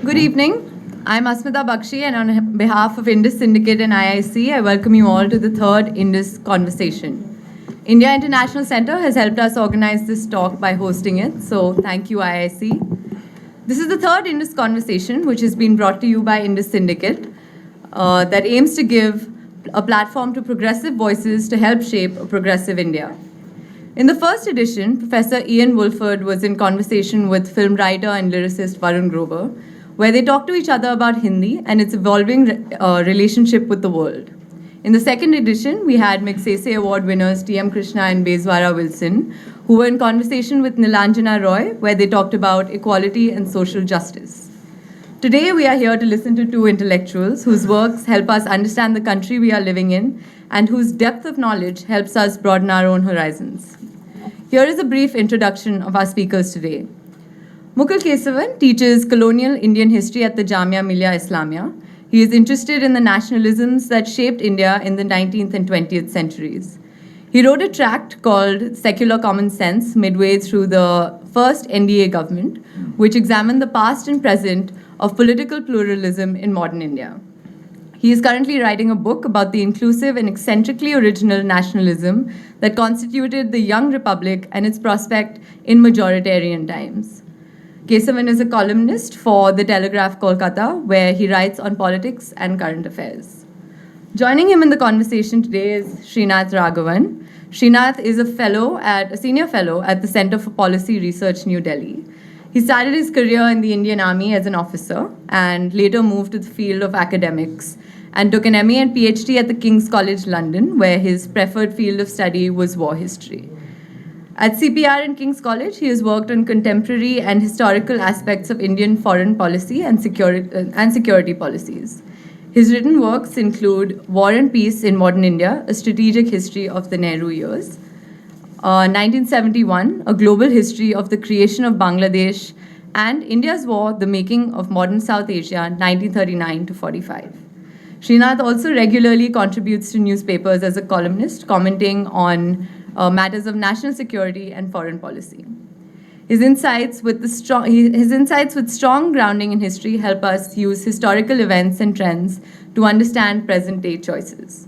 Good evening. I'm Asmita Bakshi, and on behalf of Indus Syndicate and IIC, I welcome you all to the third Indus Conversation. India International Center has helped us organize this talk by hosting it, so thank you, IIC. This is the third Indus Conversation, which has been brought to you by Indus Syndicate, that aims to give a platform to progressive voices to help shape a progressive India. In the first edition, Professor Ian Woolford was in conversation with film writer and lyricist Varun Grover, where they talked to each other about Hindi and its evolving relationship with the world. In the second edition, we had Magsaysay Award winners T.M. Krishna and Bezwara Wilson, who were in conversation with Nilanjana Roy, where they talked about equality and social justice. Today, we are here to listen to two intellectuals whose works help us understand the country we are living in and whose depth of knowledge helps us broaden our own horizons. Here is a brief introduction of our speakers today. Mukul Kesavan teaches colonial Indian history at the Jamia Millia Islamia. He is interested in the nationalisms that shaped India in the 19th and 20th centuries. He wrote a tract called Secular Common Sense midway through the first NDA government, which examined the past and present of political pluralism in modern India. He is currently writing a book about the inclusive and eccentrically original nationalism that constituted the young republic and its prospect in majoritarian times. Kesavan is a columnist for The Telegraph Kolkata, where he writes on politics and current affairs. Joining him in the conversation today is Srinath Raghavan. Srinath is a senior fellow at the Center for Policy Research, New Delhi. He started his career in the Indian Army as an officer and later moved to the field of academics and took an MA and PhD at the King's College London, where his preferred field of study was war history. At CPR and King's College, he has worked on contemporary and historical aspects of Indian foreign policy and security policies. His written works include War and Peace in Modern India, a strategic history of the Nehru years, 1971, a global history of the creation of Bangladesh, and India's War, the making of modern South Asia, 1939 to 45. Srinath also regularly contributes to newspapers as a columnist, commenting on matters of national security and foreign policy. His insights with strong grounding in history help us use historical events and trends to understand present-day choices.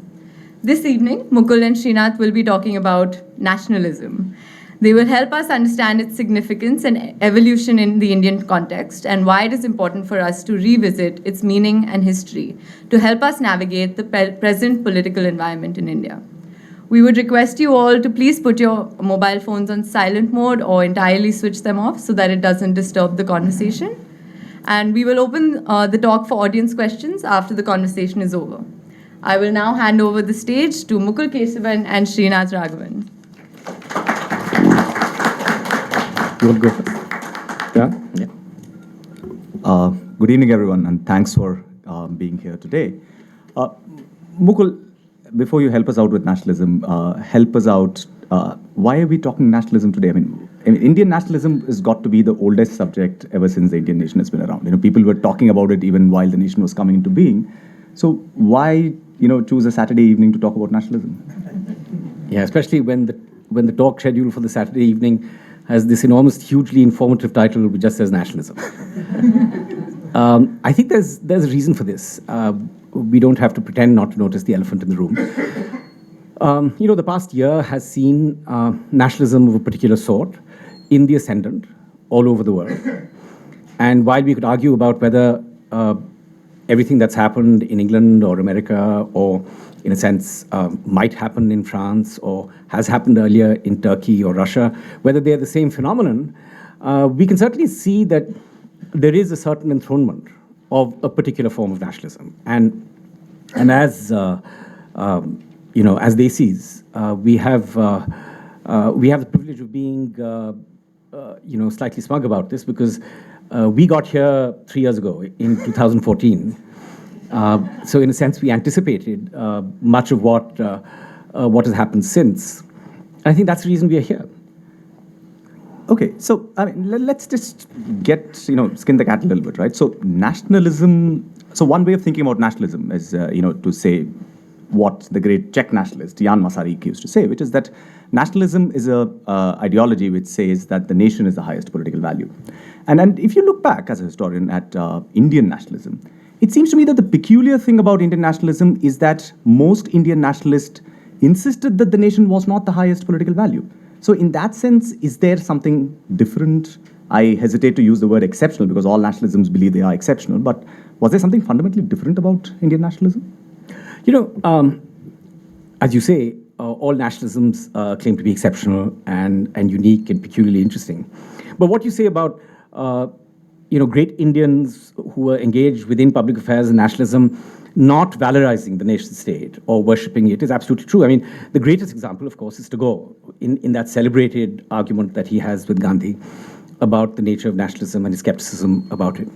This evening, Mukul and Srinath will be talking about nationalism. They will help us understand its significance and evolution in the Indian context and why it is important for us to revisit its meaning and history to help us navigate the present political environment in India. We would request you all to please put your mobile phones on silent mode or entirely switch them off so that it doesn't disturb the conversation. And we will open the talk for audience questions after the conversation is over. I will now hand over the stage to Mukul Kesavan and Srinath Raghavan. You want to go first? Yeah? Good evening, everyone, and thanks for being here today. Mukul, before you help us out with nationalism, help us out. Why are we talking nationalism today? I mean, Indian nationalism has got to be the oldest subject ever since the Indian nation has been around. People were talking about it even while the nation was coming into being. So why, choose a Saturday evening to talk about nationalism? Yeah, especially when the talk schedule for the Saturday evening has this enormous, hugely informative title which just says nationalism. I think there's a reason for this. We don't have to pretend not to notice the elephant in the room. The past year has seen nationalism of a particular sort in the ascendant all over the world. And while we could argue about whether everything that's happened in England or America or, in a sense, might happen in France or has happened earlier in Turkey or Russia, whether they're the same phenomenon, we can certainly see that there is a certain enthronement of a particular form of nationalism. And as Desis, we have the privilege of being slightly smug about this because we got here 3 years ago in 2014. So in a sense, we anticipated much of what has happened since. I think that's the reason we are here. Okay, so let's just skin the cat a little bit, right? So nationalism. So one way of thinking about nationalism is, to say what the great Czech nationalist Jan Masaryk used to say, which is that nationalism is a ideology which says that the nation is the highest political value. And if you look back as a historian at Indian nationalism, it seems to me that the peculiar thing about Indian nationalism is that most Indian nationalists insisted that the nation was not the highest political value. So in that sense, is there something different? I hesitate to use the word exceptional because all nationalisms believe they are exceptional, but was there something fundamentally different about Indian nationalism? As you say, all nationalisms claim to be exceptional and unique and peculiarly interesting. But what you say about great Indians who were engaged within public affairs and nationalism not valorizing the nation state or worshipping it is absolutely true. I mean, the greatest example, of course, is Tagore in that celebrated argument that he has with Gandhi about the nature of nationalism and his skepticism about it.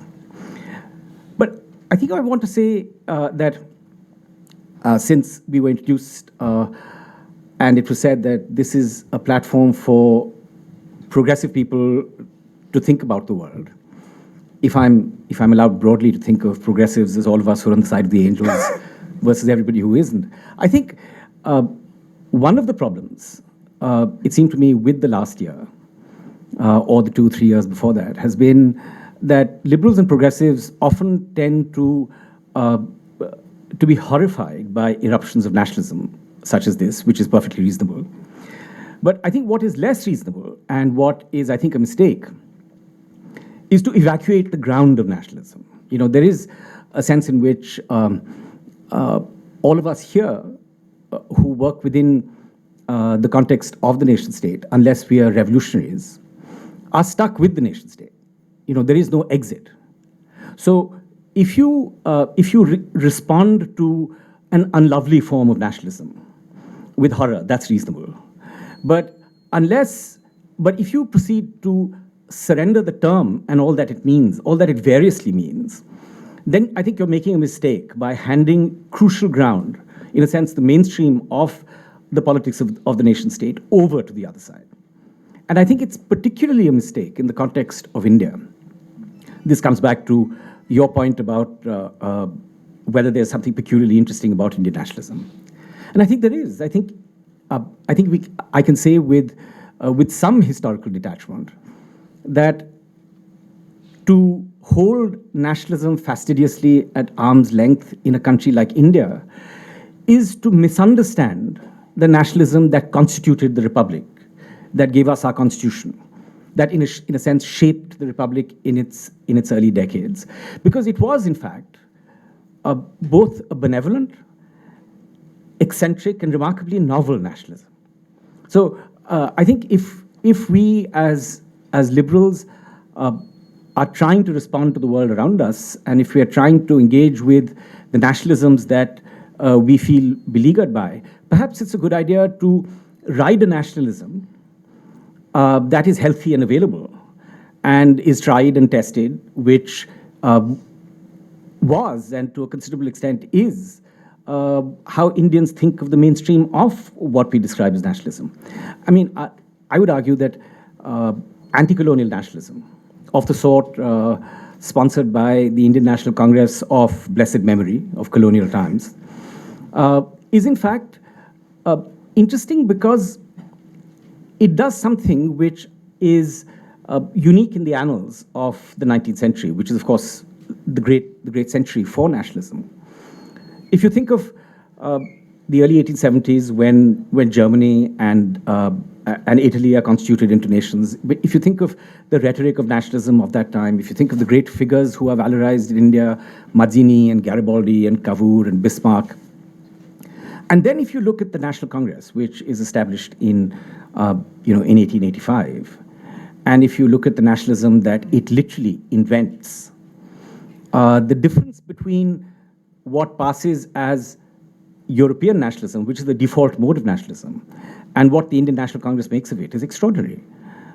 But I think I want to say that since we were introduced and it was said that this is a platform for progressive people to think about the world, if I'm allowed broadly to think of progressives as all of us who are on the side of the angels versus everybody who isn't, I think one of the problems, it seemed to me, with the last year or the 2-3 years before that, has been that liberals and progressives often tend to be horrified by eruptions of nationalism such as this, which is perfectly reasonable. But I think what is less reasonable, and what is, I think, a mistake, is to evacuate the ground of nationalism. There is a sense in which all of us here who work within the context of the nation state, unless we are revolutionaries, are stuck with the nation state. There is no exit. So if you respond to an unlovely form of nationalism with horror, that's reasonable. But if you proceed to surrender the term and all that it means, all that it variously means, then I think you're making a mistake by handing crucial ground, in a sense, the mainstream of the politics of the nation state over to the other side. And I think it's particularly a mistake in the context of India. This comes back to your point about whether there's something peculiarly interesting about Indian nationalism. And I think there is. I think I can say with some historical detachment that to hold nationalism fastidiously at arm's length in a country like India is to misunderstand the nationalism that constituted the republic, that gave us our constitution, that in a sense shaped the republic in its early decades. Because it was, in fact, both a benevolent, eccentric, and remarkably novel nationalism. So I think if we as liberals are trying to respond to the world around us, and if we are trying to engage with the nationalisms that we feel beleaguered by, perhaps it's a good idea to ride a nationalism that is healthy and available and is tried and tested, which was, and to a considerable extent is, how Indians think of the mainstream of what we describe as nationalism. I mean, I would argue that anti-colonial nationalism of the sort sponsored by the Indian National Congress of blessed memory of colonial times is in fact interesting because it does something which is unique in the annals of the 19th century, which is, of course, the great century for nationalism. If you think of the early 1870s when Germany and Italy are constituted into nations, but if you think of the rhetoric of nationalism of that time, if you think of the great figures who are valorized in India, Mazzini and Garibaldi and Cavour and Bismarck, and then if you look at the National Congress, which is established in 1885, and if you look at the nationalism that it literally invents, the difference between what passes as European nationalism, which is the default mode of nationalism, and what the Indian National Congress makes of it is extraordinary.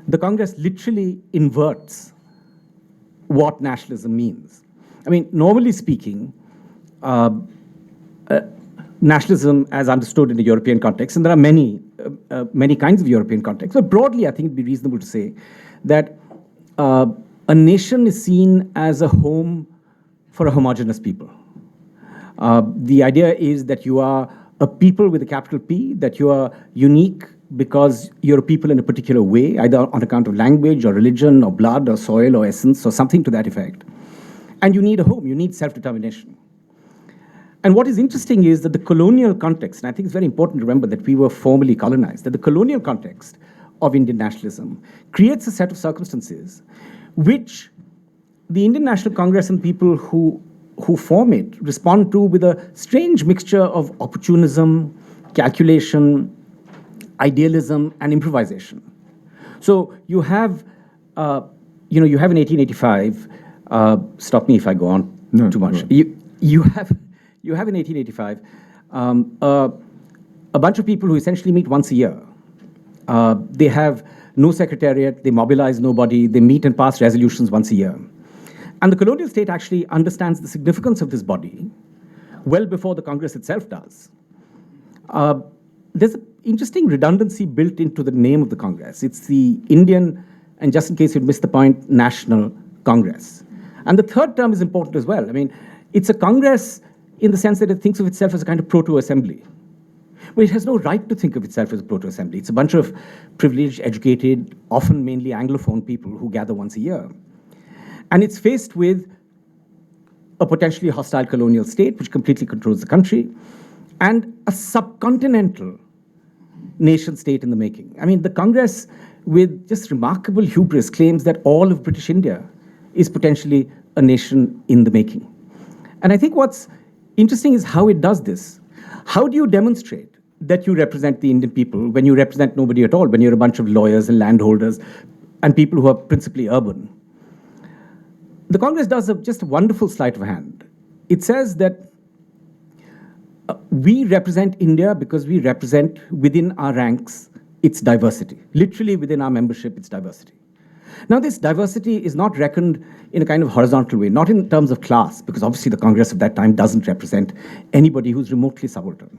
The Congress literally inverts what nationalism means. I mean, normally speaking, nationalism as understood in the European context, and there are many kinds of European contexts, but broadly I think it'd be reasonable to say that a nation is seen as a home for a homogeneous people. The idea is that you are a people with a capital P, that you are unique because you're a people in a particular way, either on account of language or religion or blood or soil or essence or something to that effect. And you need a home, you need self-determination. And what is interesting is that the colonial context, and I think it's very important to remember that we were formally colonized, that the colonial context of Indian nationalism creates a set of circumstances which the Indian National Congress and people who form it respond to with a strange mixture of opportunism, calculation, idealism, and improvisation. So you have, you have in 1885. Stop me if I go on too much. You have in 1885 a bunch of people who essentially meet once a year. They have no secretariat. They mobilize nobody. They meet and pass resolutions once a year. And the colonial state actually understands the significance of this body well before the Congress itself does. There's an interesting redundancy built into the name of the Congress. It's the Indian, and just in case you'd missed the point, National Congress. And the third term is important as well. I mean, it's a Congress in the sense that it thinks of itself as a kind of proto-assembly. But it has no right to think of itself as a proto-assembly. It's a bunch of privileged, educated, often mainly Anglophone people who gather once a year. And it's faced with a potentially hostile colonial state which completely controls the country and a subcontinental nation state in the making. I mean, the Congress, with just remarkable hubris, claims that all of British India is potentially a nation in the making. And I think what's interesting is how it does this. How do you demonstrate that you represent the Indian people when you represent nobody at all, when you're a bunch of lawyers and landholders and people who are principally urban? The Congress does just a wonderful sleight of hand. It says that we represent India because we represent within our ranks its diversity. Literally within our membership, its diversity. Now, this diversity is not reckoned in a kind of horizontal way, not in terms of class, because obviously the Congress of that time doesn't represent anybody who's remotely subaltern.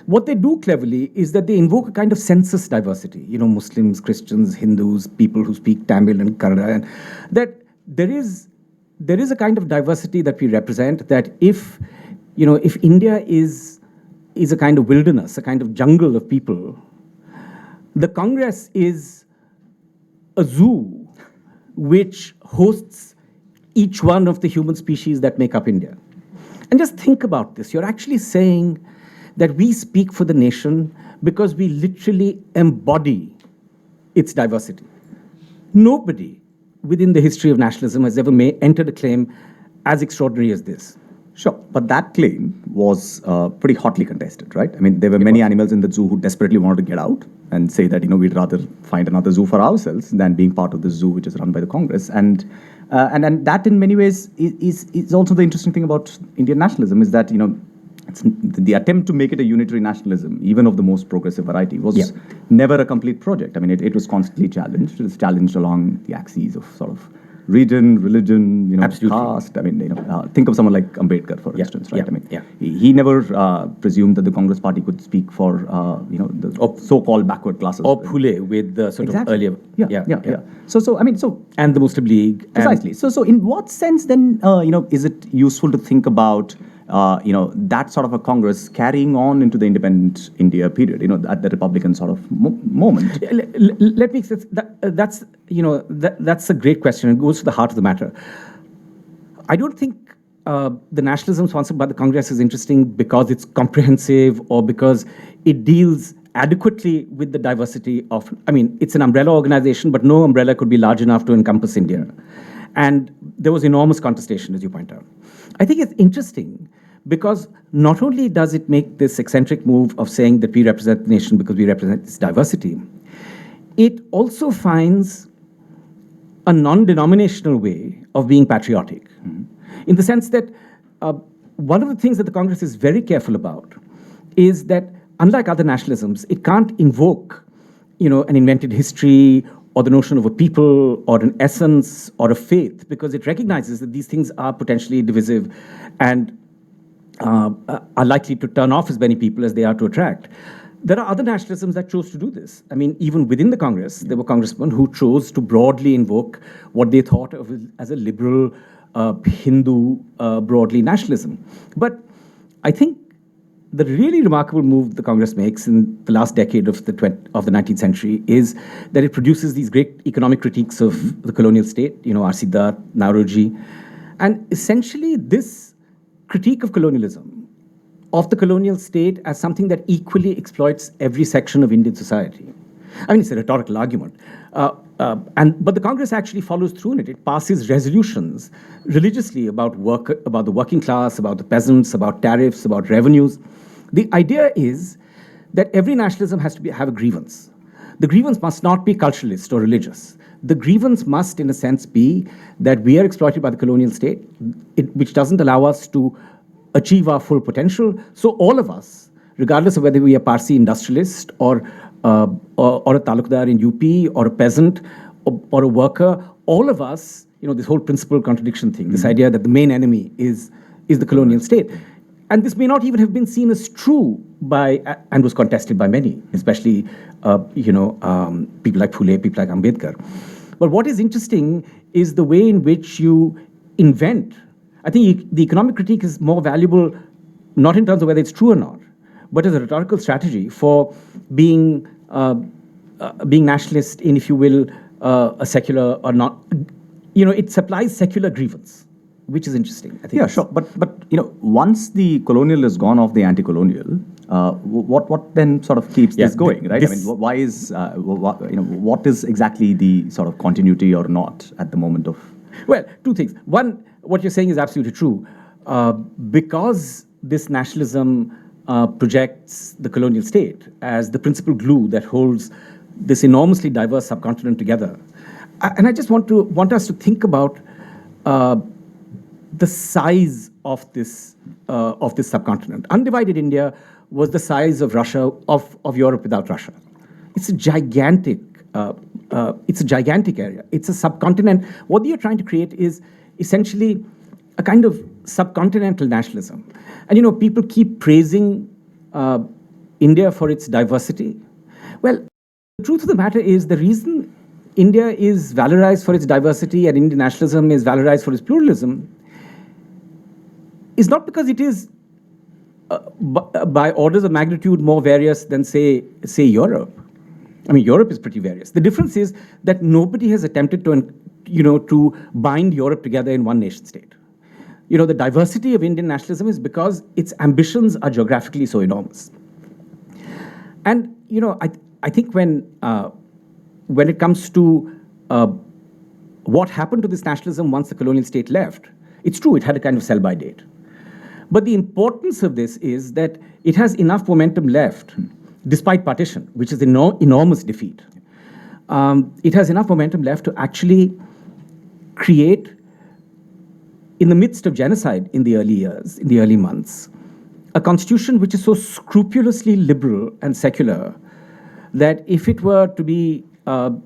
What they do cleverly is that they invoke a kind of census diversity, Muslims, Christians, Hindus, people who speak Tamil and Kannada, and that there is a kind of diversity that we represent, that if India is a kind of wilderness, a kind of jungle of people, the Congress is a zoo which hosts each one of the human species that make up India. And just think about this. You're actually saying that we speak for the nation because we literally embody its diversity. Nobody within the history of nationalism has ever entered a claim as extraordinary as this. Sure, but that claim was pretty hotly contested, right? I mean, there were many animals in the zoo who desperately wanted to get out and say that, we'd rather find another zoo for ourselves than being part of the zoo which is run by the Congress. And that in many ways is also the interesting thing about Indian nationalism, is that, it's the attempt to make it a unitary nationalism, even of the most progressive variety, was never a complete project. I mean, it was constantly challenged. It was challenged along the axes of sort of region, religion, caste. I mean, think of someone like Ambedkar, for instance, right? I mean, he never presumed that the Congress party could speak for, the so-called backward classes. Or Phule with the sort of earlier. So and the Muslim League. Precisely. So in what sense then, is it useful to think about that sort of a Congress carrying on into the independent India period, at the Republican sort of moment? Let me say that's a great question. It goes to the heart of the matter. I don't think the nationalism sponsored by the Congress is interesting because it's comprehensive or because it deals adequately with the diversity of, it's an umbrella organization, but no umbrella could be large enough to encompass India. And there was enormous contestation, as you point out. I think it's interesting because not only does it make this eccentric move of saying that we represent the nation because we represent its diversity, it also finds a non-denominational way of being patriotic. In the sense that one of the things that the Congress is very careful about is that, unlike other nationalisms, it can't invoke, an invented history or the notion of a people or an essence or a faith, because it recognizes that these things are potentially divisive and are likely to turn off as many people as they are to attract. There are other nationalisms that chose to do this. Even within the Congress, there were congressmen who chose to broadly invoke what they thought of as a liberal Hindu broadly nationalism. But I think the really remarkable move the Congress makes in the last decade of the 19th century is that it produces these great economic critiques of the colonial state, R. Siddharth, Nauroji. And essentially, this critique of colonialism, of the colonial state as something that equally exploits every section of Indian society. I mean, it's a rhetorical argument. But the Congress actually follows through in it. It passes resolutions religiously about the working class, about the peasants, about tariffs, about revenues. The idea is that every nationalism has to have a grievance. The grievance must not be culturalist or religious. The grievance must, in a sense, be that we are exploited by the colonial state, which doesn't allow us to achieve our full potential. So all of us, regardless of whether we are Parsi industrialist or a talukdar in UP or a peasant or a worker, all of us, this whole principal contradiction thing, this idea that the main enemy is the colonial state. And this may not even have been seen as true and was contested by many, especially, people like Phule, people like Ambedkar. But what is interesting is the way in which you invent. I think the economic critique is more valuable, not in terms of whether it's true or not, but as a rhetorical strategy for being nationalist in, if you will, a secular or not. It supplies secular grievance, which is interesting. I think. Yeah, sure. But once the colonial is gone off the anti-colonial, what then sort of keeps this going, right? Why is what is exactly the sort of continuity or not at the moment of? Well, two things. One, what you're saying is absolutely true, because this nationalism projects the colonial state as the principal glue that holds this enormously diverse subcontinent together. And I just want us to think about the size of this subcontinent. Undivided India was the size of Russia, of Europe without Russia. It's a gigantic area. It's a subcontinent. What you're trying to create is essentially a kind of subcontinental nationalism. And people keep praising India for its diversity. Well, the truth of the matter is the reason India is valorized for its diversity and Indian nationalism is valorized for its pluralism is not because it is by orders of magnitude more various than, say Europe. I mean, Europe is pretty various. The difference is that nobody has attempted to bind Europe together in one nation state. The diversity of Indian nationalism is because its ambitions are geographically so enormous. And, I think when it comes to what happened to this nationalism once the colonial state left, it's true, it had a kind of sell-by date. But the importance of this is that it has enough momentum left, despite partition, which is an enormous defeat. It has enough momentum left to actually create, in the midst of genocide in the early years, in the early months, a constitution which is so scrupulously liberal and secular that if it were to be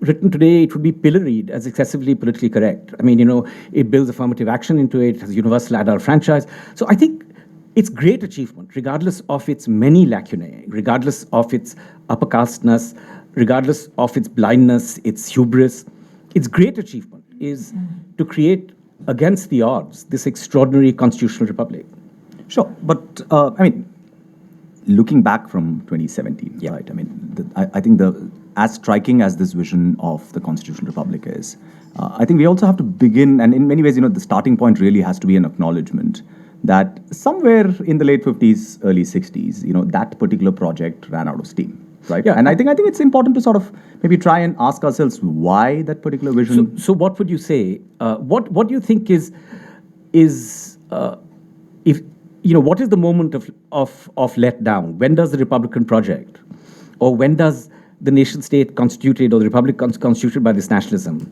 written today, it would be pilloried as excessively politically correct. I mean, it builds affirmative action into it, it has universal adult franchise. So I think it's great achievement, regardless of its many lacunae, regardless of its upper casteness, regardless of its blindness, its hubris. Its great achievement is to create, against the odds, this extraordinary constitutional republic. Sure, but looking back from 2017, right? I mean, I think as striking as this vision of the constitutional republic is, I think we also have to begin, and in many ways, the starting point really has to be an acknowledgement that somewhere in the late 50s, early 60s, that particular project ran out of steam, right? Yeah. And I think it's important to sort of maybe try and ask ourselves why that particular vision. So what would you say? What do you think is what is the moment of letdown? When does the Republican project, or when does the nation state constituted or the republic constituted by this nationalism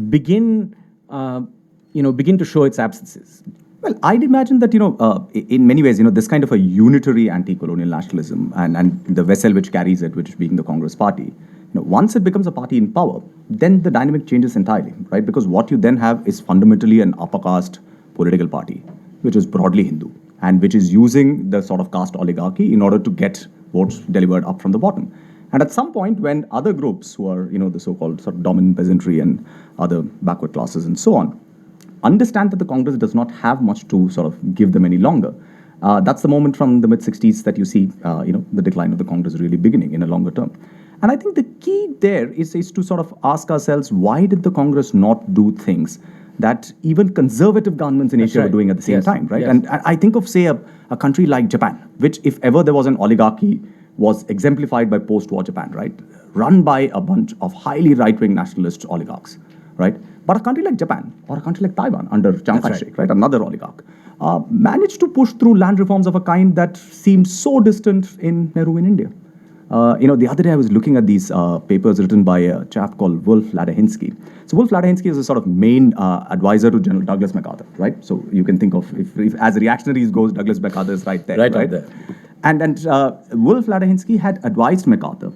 begin to show its absences? Well, I'd imagine that, in many ways, this kind of a unitary anti-colonial nationalism and the vessel which carries it, which being the Congress party, once it becomes a party in power, then the dynamic changes entirely, right? Because what you then have is fundamentally an upper caste political party, which is broadly Hindu, and which is using the sort of caste oligarchy in order to get votes delivered up from the bottom. And at some point, when other groups who are, the so-called sort of dominant peasantry and other backward classes and so on, understand that the Congress does not have much to sort of give them any longer, That's the moment from the mid-60s that you see, the decline of the Congress really beginning in a longer term. And I think the key there is to sort of ask ourselves, why did the Congress not do things that even conservative governments in Asia were doing at the same time, right? Yes. And I think of, say, a country like Japan, which, if ever there was an oligarchy, was exemplified by post-war Japan, right? Run by a bunch of highly right-wing nationalist oligarchs, right? But a country like Japan or a country like Taiwan under Chiang Kai-shek, right, another oligarch, managed to push through land reforms of a kind that seemed so distant in Nehru in India. The other day I was looking at these papers written by a chap called Wolf Ladehinsky. So Wolf Ladehinsky is a sort of main advisor to General Douglas MacArthur, right? So you can think of, if as reactionaries goes, Douglas MacArthur is right there. Right there. And Wolf Ladehinsky had advised MacArthur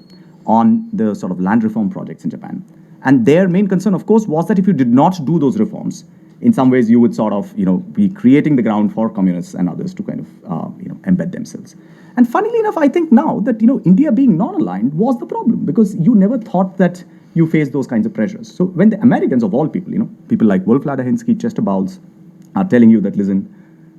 on the sort of land reform projects in Japan. And their main concern, of course, was that if you did not do those reforms, in some ways you would sort of, be creating the ground for communists and others to kind of, embed themselves. And funnily enough, I think now that, India being non-aligned was the problem, because you never thought that you faced those kinds of pressures. So when the Americans, of all people, people like Wolf Ladehinsky, Chester Bowles, are telling you that, listen,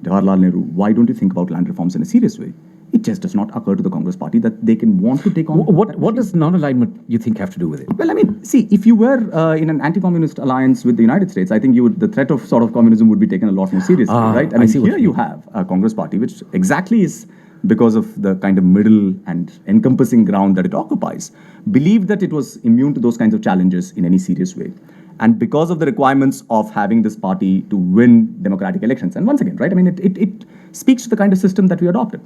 Jawaharlal Nehru, why don't you think about land reforms in a serious way? It just does not occur to the Congress party that they can want to take on. What does non-alignment, you think, have to do with it? Well, I mean, see, if you were in an anti-communist alliance with the United States, I think the threat of sort of communism would be taken a lot more seriously, right? I mean, here you have a Congress party, which exactly is because of the kind of middle and encompassing ground that it occupies, believed that it was immune to those kinds of challenges in any serious way. And because of the requirements of having this party to win democratic elections. And once again, right, I mean, it speaks to the kind of system that we adopted.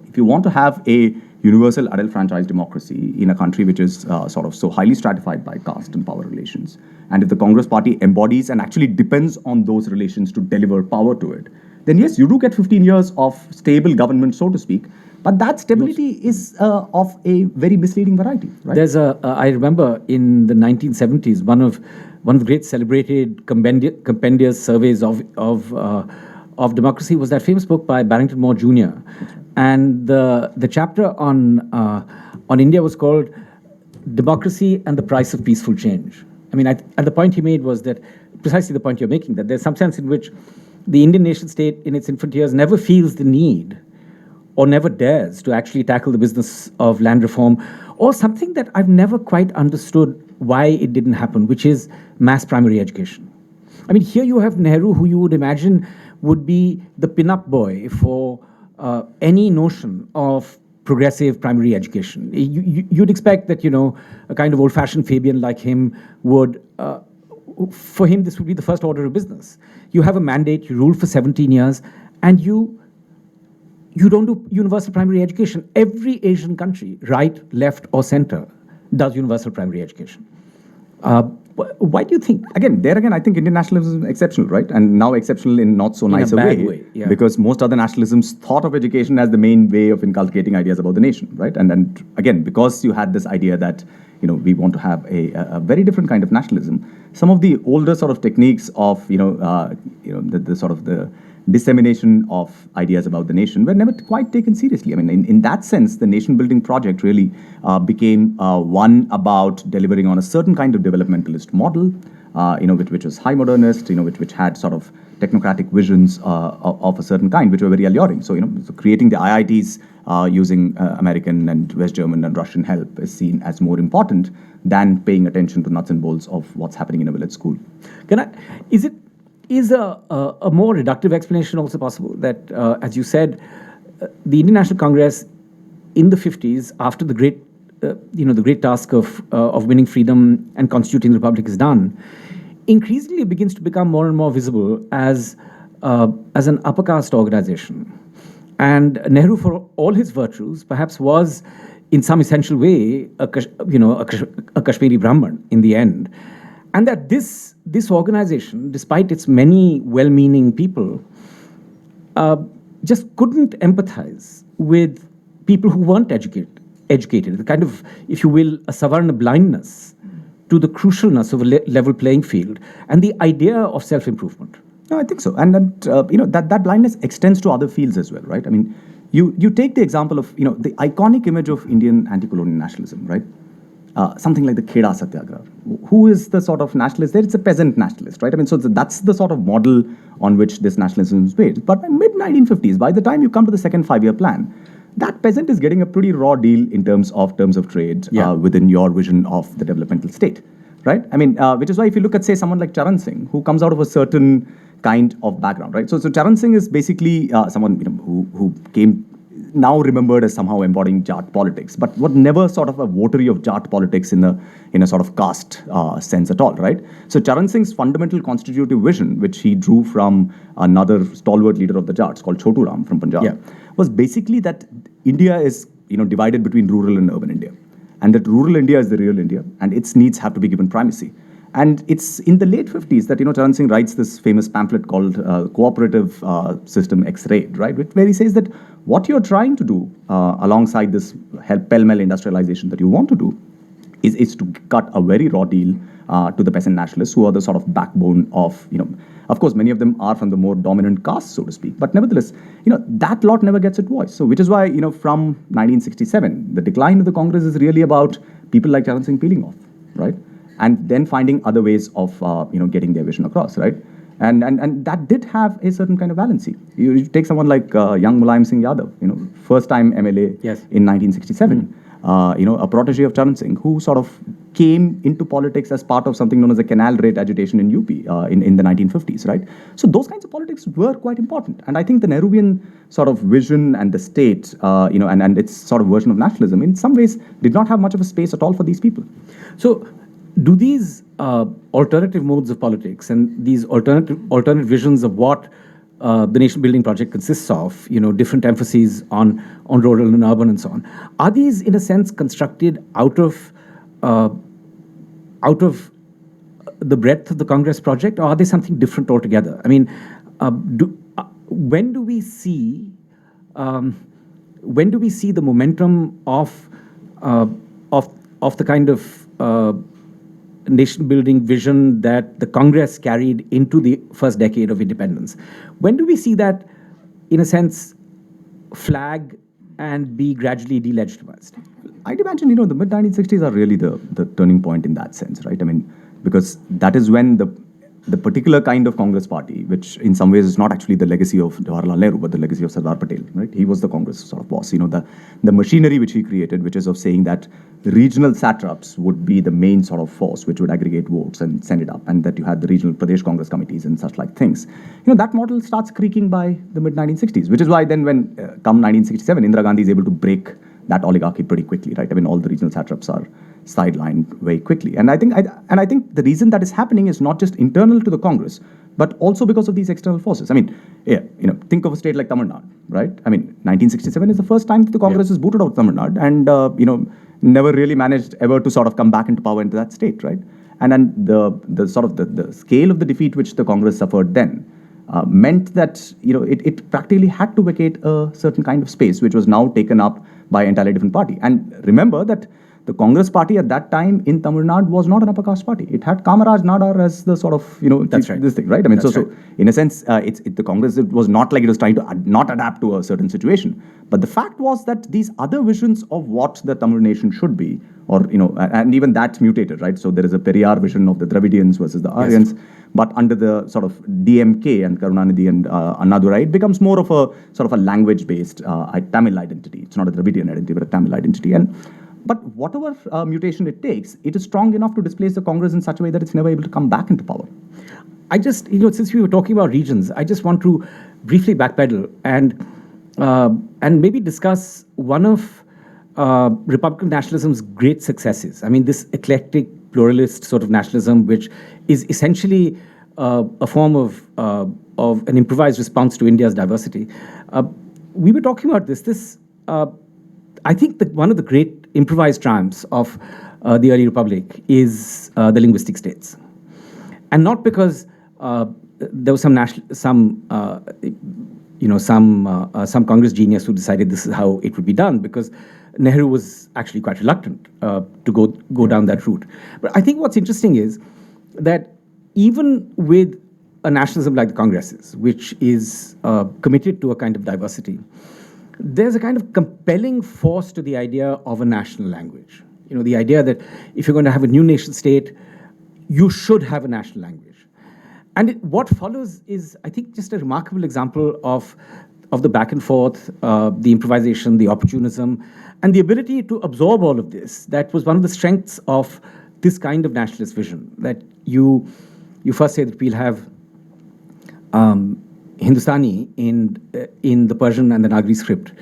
If you want to have a universal adult franchise democracy in a country which is sort of so highly stratified by caste and power relations, and if the Congress party embodies and actually depends on those relations to deliver power to it, then yes, you do get 15 years of stable government, so to speak, but that stability is of a very misleading variety, right? There's I remember in the 1970s, one of the great celebrated compendious surveys of democracy was that famous book by Barrington Moore Jr. And the chapter on India was called "Democracy and the Price of Peaceful Change." I mean, and the point he made was that precisely the point you're making, that there's some sense in which the Indian nation state in its infant years never feels the need or never dares to actually tackle the business of land reform, or something that I've never quite understood why it didn't happen, which is mass primary education. I mean, here you have Nehru, who you would imagine would be the pin-up boy for any notion of progressive primary education. You'd expect that, a kind of old-fashioned Fabian like him would, for him, this would be the first order of business. You have a mandate, you rule for 17 years, and you don't do universal primary education. Every Asian country, right, left, or center, does universal primary education. Why do you think? Again, I think Indian nationalism is exceptional, right? And now exceptional in not so nice a way. Yeah. Because most other nationalisms thought of education as the main way of inculcating ideas about the nation, right? And again, because you had this idea that, we want to have a very different kind of nationalism, some of the older sort of techniques of, the sort of the dissemination of ideas about the nation were never quite taken seriously. I mean, in that sense, the nation-building project really became one about delivering on a certain kind of developmentalist model, which was high modernist, which had sort of technocratic visions of a certain kind, which were very alluring. So, so creating the IITs using American and West German and Russian help is seen as more important than paying attention to nuts and bolts of what's happening in a village school. Is a more reductive explanation also possible that, as you said, the Indian National Congress in the 50s, after the great, the great task of winning freedom and constituting the republic is done, increasingly begins to become more and more visible as an upper caste organization. And Nehru, for all his virtues, perhaps was, in some essential way, a Kashmiri Brahmin in the end. And that this organization, despite its many well-meaning people, just couldn't empathize with people who weren't educated. The kind of, if you will, a Savarna blindness to the crucialness of a level playing field and the idea of self-improvement. No, I think so. And that blindness extends to other fields as well, right? I mean, you take the example of, the iconic image of Indian anti-colonial nationalism, right? something like the Kheda Satyagraha. Who is the sort of nationalist there? It's a peasant nationalist, right? I mean, so that's the sort of model on which this nationalism is based. But by mid-1950s, by the time you come to the second five-year plan, that peasant is getting a pretty raw deal in terms of trade within your vision of the developmental state, right? I mean, which is why if you look at, say, someone like Charan Singh, who comes out of a certain kind of background, right? So Charan Singh is basically someone who came now remembered as somehow embodying Jat politics, but was never sort of a votary of Jat politics in a sort of caste sense at all, right? So Charan Singh's fundamental constitutive vision, which he drew from another stalwart leader of the Jats called Chotu Ram from Punjab, was basically that India is divided between rural and urban India, and that rural India is the real India, and its needs have to be given primacy. And it's in the late 50s that, Charan Singh writes this famous pamphlet called Cooperative System X-Rayed, right? Where he says that what you're trying to do alongside this pell-mell industrialization that you want to do is to cut a very raw deal to the peasant nationalists, who are the sort of backbone of, of course, many of them are from the more dominant caste, so to speak. But nevertheless, that lot never gets its voice. So which is why, from 1967, the decline of the Congress is really about people like Charan Singh peeling off, right? And then finding other ways of getting their vision across, right? And that did have a certain kind of valency. You take someone like young Mulayam Singh Yadav, first time MLA in 1967, a protege of Charan Singh, who sort of came into politics as part of something known as the canal rate agitation in UP in the 1950s, right? So those kinds of politics were quite important. And I think the Nehruvian sort of vision and the state, and its sort of version of nationalism in some ways did not have much of a space at all for these people. So do these alternative modes of politics and these alternate visions of what the nation building project consists of, different emphases on rural and urban and so on, are these in a sense constructed out of the breadth of the Congress project, or are they something different altogether? I mean, when do we see the momentum of the kind of nation-building vision that the Congress carried into the first decade of independence? When do we see that, in a sense, flag and be gradually delegitimized? I'd imagine, the mid-1960s are really the turning point in that sense, right? I mean, because that is when the particular kind of Congress party, which in some ways is not actually the legacy of Jawaharlal Nehru, but the legacy of Sardar Patel, right? He was the Congress sort of boss. The machinery which he created, which is of saying that regional satraps would be the main sort of force which would aggregate votes and send it up, and that you had the regional Pradesh Congress committees and such like things. That model starts creaking by the mid-1960s, which is why then when come 1967, Indira Gandhi is able to break that oligarchy pretty quickly, right? I mean, all the regional satraps are sidelined very quickly. And I think the reason that is happening is not just internal to the Congress, but also because of these external forces. I mean, think of a state like Tamil Nadu, right? I mean, 1967 is the first time that the Congress is booted out of Tamil Nadu, and never really managed ever to sort of come back into power into that state, right? And then the sort of the scale of the defeat which the Congress suffered then meant that it practically had to vacate a certain kind of space, which was now taken up by an entirely different party. And remember that the Congress party at that time in Tamil Nadu was not an upper caste party. It had Kamaraj Nadar as the sort of, That's right. this thing, right? I mean, so in a sense, the Congress, it was not like it was trying to not adapt to a certain situation. But the fact was that these other visions of what the Tamil nation should be, or, and even that mutated, right? So there is a Periyar vision of the Dravidians versus the Aryans. Yes. But under the sort of DMK and Karunanidhi and Annadurai, it becomes more of a sort of a language-based Tamil identity. It's not a Dravidian identity, but a Tamil identity. But whatever mutation it takes, it is strong enough to displace the Congress in such a way that it's never able to come back into power. I just, since we were talking about regions, I just want to briefly backpedal and maybe discuss one of Republican nationalism's great successes. I mean, this eclectic, pluralist sort of nationalism, which is essentially a form of an improvised response to India's diversity. We were talking about this. I think that one of the great improvised triumphs of the early republic is the linguistic states, and not because there was some Congress genius who decided this is how it would be done, because Nehru was actually quite reluctant to go down that route. But I think what's interesting is that even with a nationalism like the Congress's, which is committed to a kind of diversity, there's a kind of compelling force to the idea of a national language. You know, the idea that if you're going to have a new nation state, you should have a national language. And what follows is, I think, just a remarkable example of the back and forth, the improvisation, the opportunism, and the ability to absorb all of this. That was one of the strengths of this kind of nationalist vision, that you first say that we'll have Hindustani in the Persian and the Nagari script.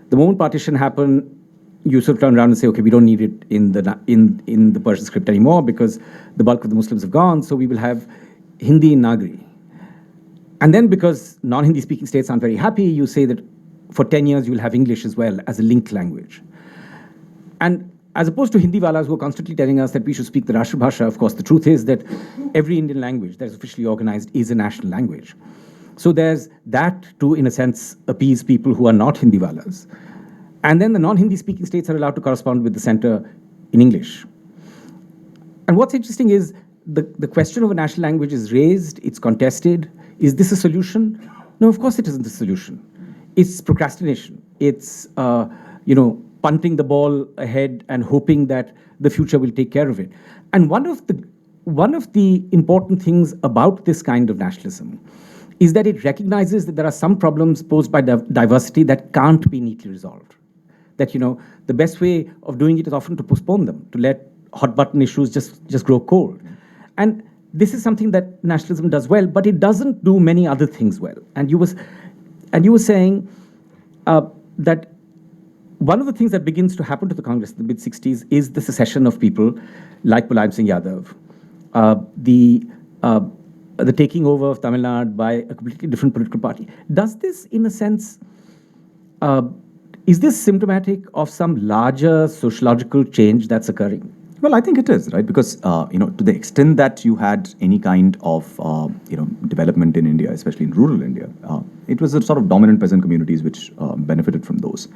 The moment partition happened, you sort of turn around and say, okay, we don't need it in the Persian script anymore because the bulk of the Muslims have gone, so we will have Hindi in Nagari. And then because non-Hindi speaking states aren't very happy, you say that for 10 years you'll have English as well as a linked language. And as opposed to Hindiwalas who are constantly telling us that we should speak the Rashtra Bhasha, of course, the truth is that every Indian language that is officially organized is a national language. So there's that to, in a sense, appease people who are not Hindiwalas. And then the non-Hindi speaking states are allowed to correspond with the center in English. And what's interesting is the question of a national language is raised, it's contested. Is this a solution? No, of course it isn't a solution. It's procrastination. It's, punting the ball ahead and hoping that the future will take care of it. And one of the important things about this kind of nationalism is that it recognizes that there are some problems posed by diversity that can't be neatly resolved. That, the best way of doing it is often to postpone them, to let hot button issues just grow cold. And this is something that nationalism does well, but it doesn't do many other things well. And you were saying that one of the things that begins to happen to the Congress in the mid-60s is the secession of people like Mulayam Singh Yadav, the taking over of Tamil Nadu by a completely different political party. Does this, in a sense, is this symptomatic of some larger sociological change that's occurring? Well, I think it is, right? Because, to the extent that you had any kind of, development in India, especially in rural India, it was the sort of dominant peasant communities which benefited from those.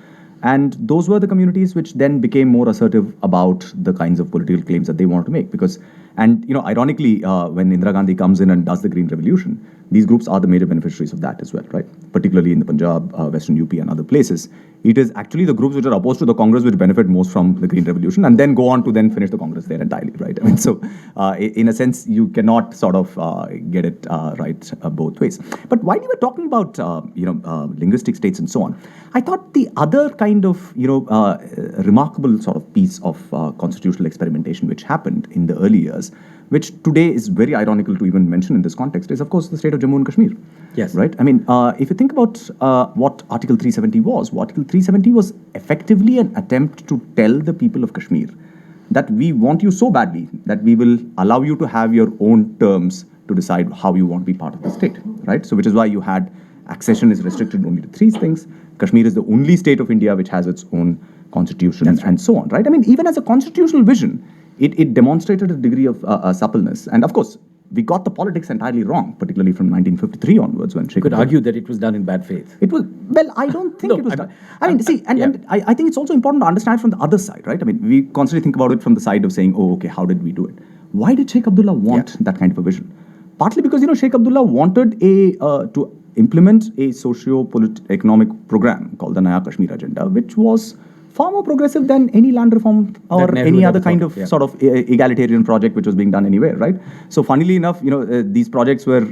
And those were the communities which then became more assertive about the kinds of political claims that they wanted to make. Because, ironically, when Indira Gandhi comes in and does the Green Revolution, these groups are the major beneficiaries of that as well, right? Particularly in the Punjab, Western UP and other places. It is actually the groups which are opposed to the Congress which benefit most from the Green Revolution and then go on to then finish the Congress there entirely, right? So in a sense, you cannot sort of get it right both ways. But while you were talking about, linguistic states and so on, I thought the other kind of, remarkable sort of piece of constitutional experimentation which happened in the early years, which today is very ironical to even mention in this context, is, of course, the state of Jammu and Kashmir. Yes. Right? I mean, if you think about what Article 370 was, Article 370 was effectively an attempt to tell the people of Kashmir that we want you so badly that we will allow you to have your own terms to decide how you want to be part of the state. Right? So, which is why you had accession is restricted only to three things. Kashmir is the only state of India which has its own constitution and so on. Right? I mean, even as a constitutional vision, it demonstrated a degree of suppleness. And of course, we got the politics entirely wrong, particularly from 1953 onwards when Sheikh could argue that it was done in bad faith. It was, well, I don't think it was done. I mean, see, and I think it's also important to understand from the other side, right? I mean, we constantly think about it from the side of saying, oh, okay, how did we do it? Why did Sheikh Abdullah want that kind of a vision? Partly because, Sheikh Abdullah wanted to implement a socio-economic program called the Naya Kashmir Agenda, which was far more progressive than any land reform or any other kind of sort of egalitarian project which was being done anywhere, right? So funnily enough, these projects were,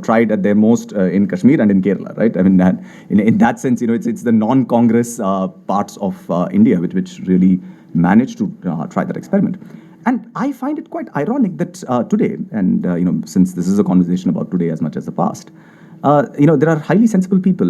tried at their most in Kashmir and in Kerala, right? I mean, in that sense, it's the non-Congress parts of India which really managed to try that experiment. And I find it quite ironic that today, and since this is a conversation about today as much as the past, there are highly sensible people,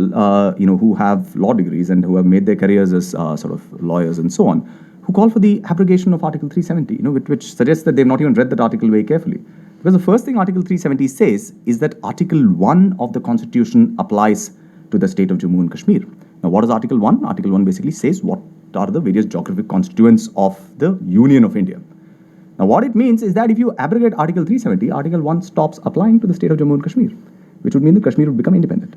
who have law degrees and who have made their careers as sort of lawyers and so on, who call for the abrogation of Article 370, which suggests that they've not even read that article very carefully. Because the first thing Article 370 says is that Article 1 of the Constitution applies to the state of Jammu and Kashmir. Now, what is Article 1? Article 1 basically says what are the various geographic constituents of the Union of India. Now, what it means is that if you abrogate Article 370, Article 1 stops applying to the state of Jammu and Kashmir, which would mean that Kashmir would become independent.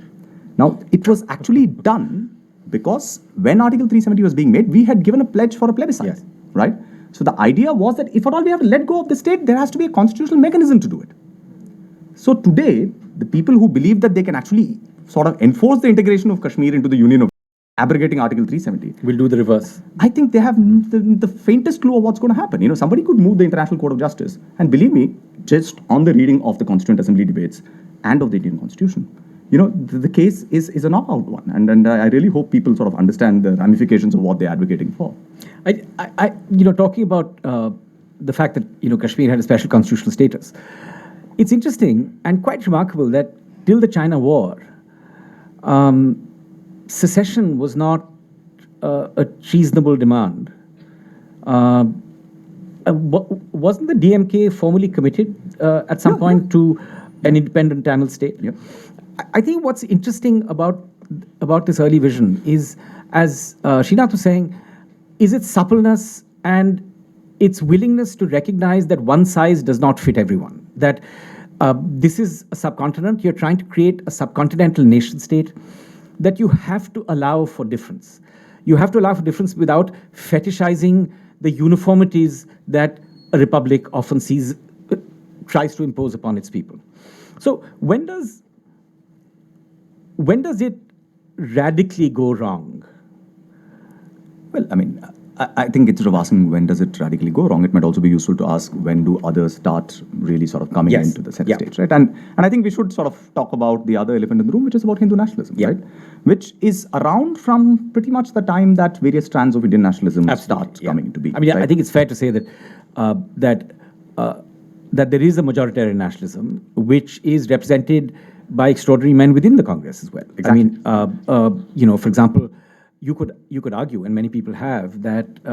Now, it was actually done because when Article 370 was being made, we had given a pledge for a plebiscite, right? So the idea was that if at all we have to let go of the state, there has to be a constitutional mechanism to do it. So today, the people who believe that they can actually sort of enforce the integration of Kashmir into the Union of abrogating Article 370. We'll do the reverse. I think they have the faintest clue of what's going to happen. Somebody could move the International Court of Justice. And believe me, just on the reading of the Constituent Assembly debates and of the Indian Constitution, the case is a knockout one. And I really hope people sort of understand the ramifications of what they're advocating for. Talking about the fact that, Kashmir had a special constitutional status, it's interesting and quite remarkable that till the China War, secession was not a treasonable demand. Wasn't the DMK formally committed at some point to an independent Tamil state? Yeah. I think what's interesting about this early vision is, as Srinath was saying, is its suppleness and its willingness to recognize that one size does not fit everyone. That this is a subcontinent, you're trying to create a subcontinental nation state, that you have to allow for difference. You have to allow for difference without fetishizing the uniformities that a republic often tries to impose upon its people. So when does it radically go wrong? Well, I think instead of asking when does it radically go wrong, it might also be useful to ask when do others start really sort of coming into the center stage, right? And I think we should sort of talk about the other elephant in the room, which is about Hindu nationalism, right? Which is around from pretty much the time that various strands of Indian nationalism start coming into being. I think it's fair to say that that there is a majoritarian nationalism which is represented by extraordinary men within the Congress as well. Exactly. For example, you could argue, and many people have, that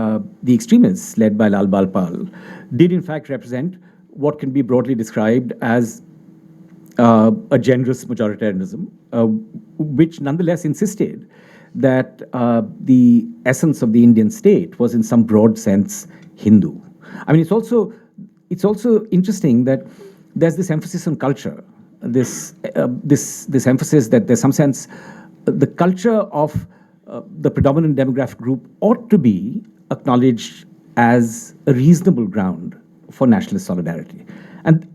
the extremists led by Lal Balpal did in fact represent what can be broadly described as a generous majoritarianism, which nonetheless insisted that the essence of the Indian state was in some broad sense Hindu. It's also interesting that there's this emphasis on culture, this emphasis that there's some sense the culture of the predominant demographic group ought to be acknowledged as a reasonable ground for nationalist solidarity. And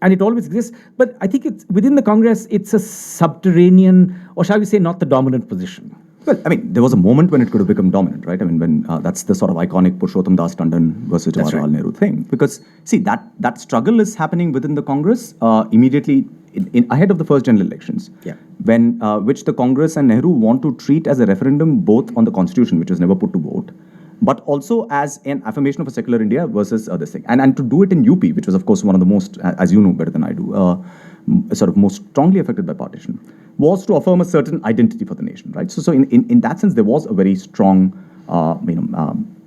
it always exists, but I think it's within the Congress, it's a subterranean, or shall we say, not the dominant position. Well, there was a moment when it could have become dominant, right? When that's the sort of iconic Purushottam Das Tandon versus Jawaharlal Nehru thing. Because, see, that struggle is happening within the Congress immediately ahead of the first general elections, when which the Congress and Nehru want to treat as a referendum both on the Constitution, which was never put to vote, but also as an affirmation of a secular India versus this thing. And to do it in UP, which was, of course, one of the most, as you know better than I do, sort of most strongly affected by partition, was to affirm a certain identity for the nation, right? So in that sense, there was a very strong,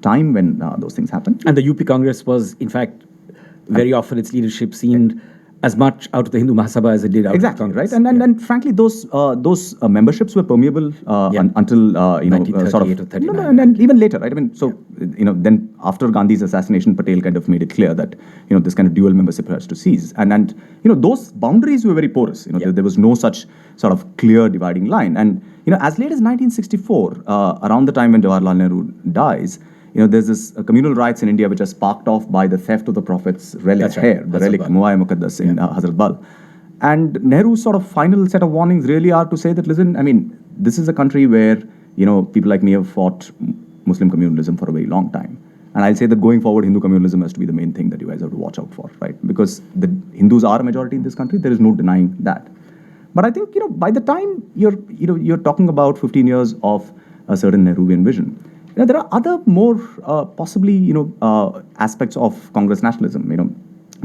time when those things happened. And the UP Congress was, in fact, very often its leadership seemed as much out of the Hindu Mahasabha as it did out of the Congress. Right? And frankly, those memberships were permeable until 1938 or 39. and even later, right? Then after Gandhi's assassination, Patel kind of made it clear that this kind of dual membership has to cease, and those boundaries were very porous. There was no such sort of clear dividing line, and as late as 1964, around the time when Jawaharlal Nehru dies. There's this communal riots in India which are sparked off by the theft of the Prophet's relic hair, the relic Muay Muqaddas in Hazrat Bal. And Nehru's sort of final set of warnings really are to say that, listen, this is a country where, people like me have fought Muslim communalism for a very long time. And I'll say that going forward, Hindu communalism has to be the main thing that you guys have to watch out for, right? Because the Hindus are a majority in this country. There is no denying that. But I think, by the time you're talking about 15 years of a certain Nehruvian vision, there are other more possibly aspects of Congress nationalism.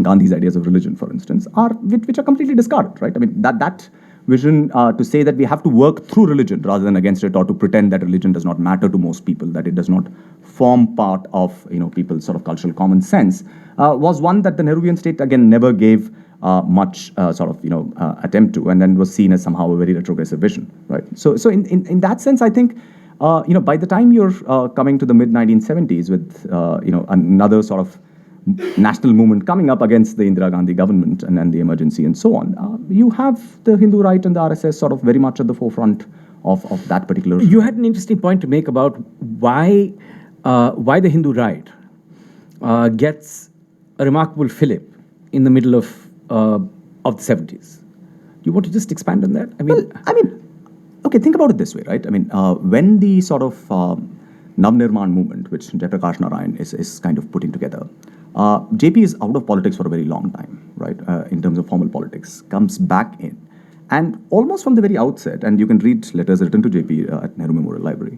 Gandhi's ideas of religion, for instance, which are completely discarded, right? That vision to say that we have to work through religion rather than against it, or to pretend that religion does not matter to most people, that it does not form part of people's sort of cultural common sense, was one that the Nehruvian state again never gave much attempt to, and then was seen as somehow a very retrogressive vision, right? So in that sense, I think. By the time you're coming to the mid-1970s with, another sort of national movement coming up against the Indira Gandhi government and the emergency and so on, you have the Hindu right and the RSS sort of very much at the forefront of that particular... You had an interesting point to make about why the Hindu right gets a remarkable fillip in the middle of the 70s. You want to just expand on that? okay, think about it this way, right? I mean, when the sort of Navnirman movement, which Jayaprakash Narayan is kind of putting together, JP is out of politics for a very long time, right? In terms of formal politics, comes back in. And almost from the very outset, and you can read letters written to JP at Nehru Memorial Library,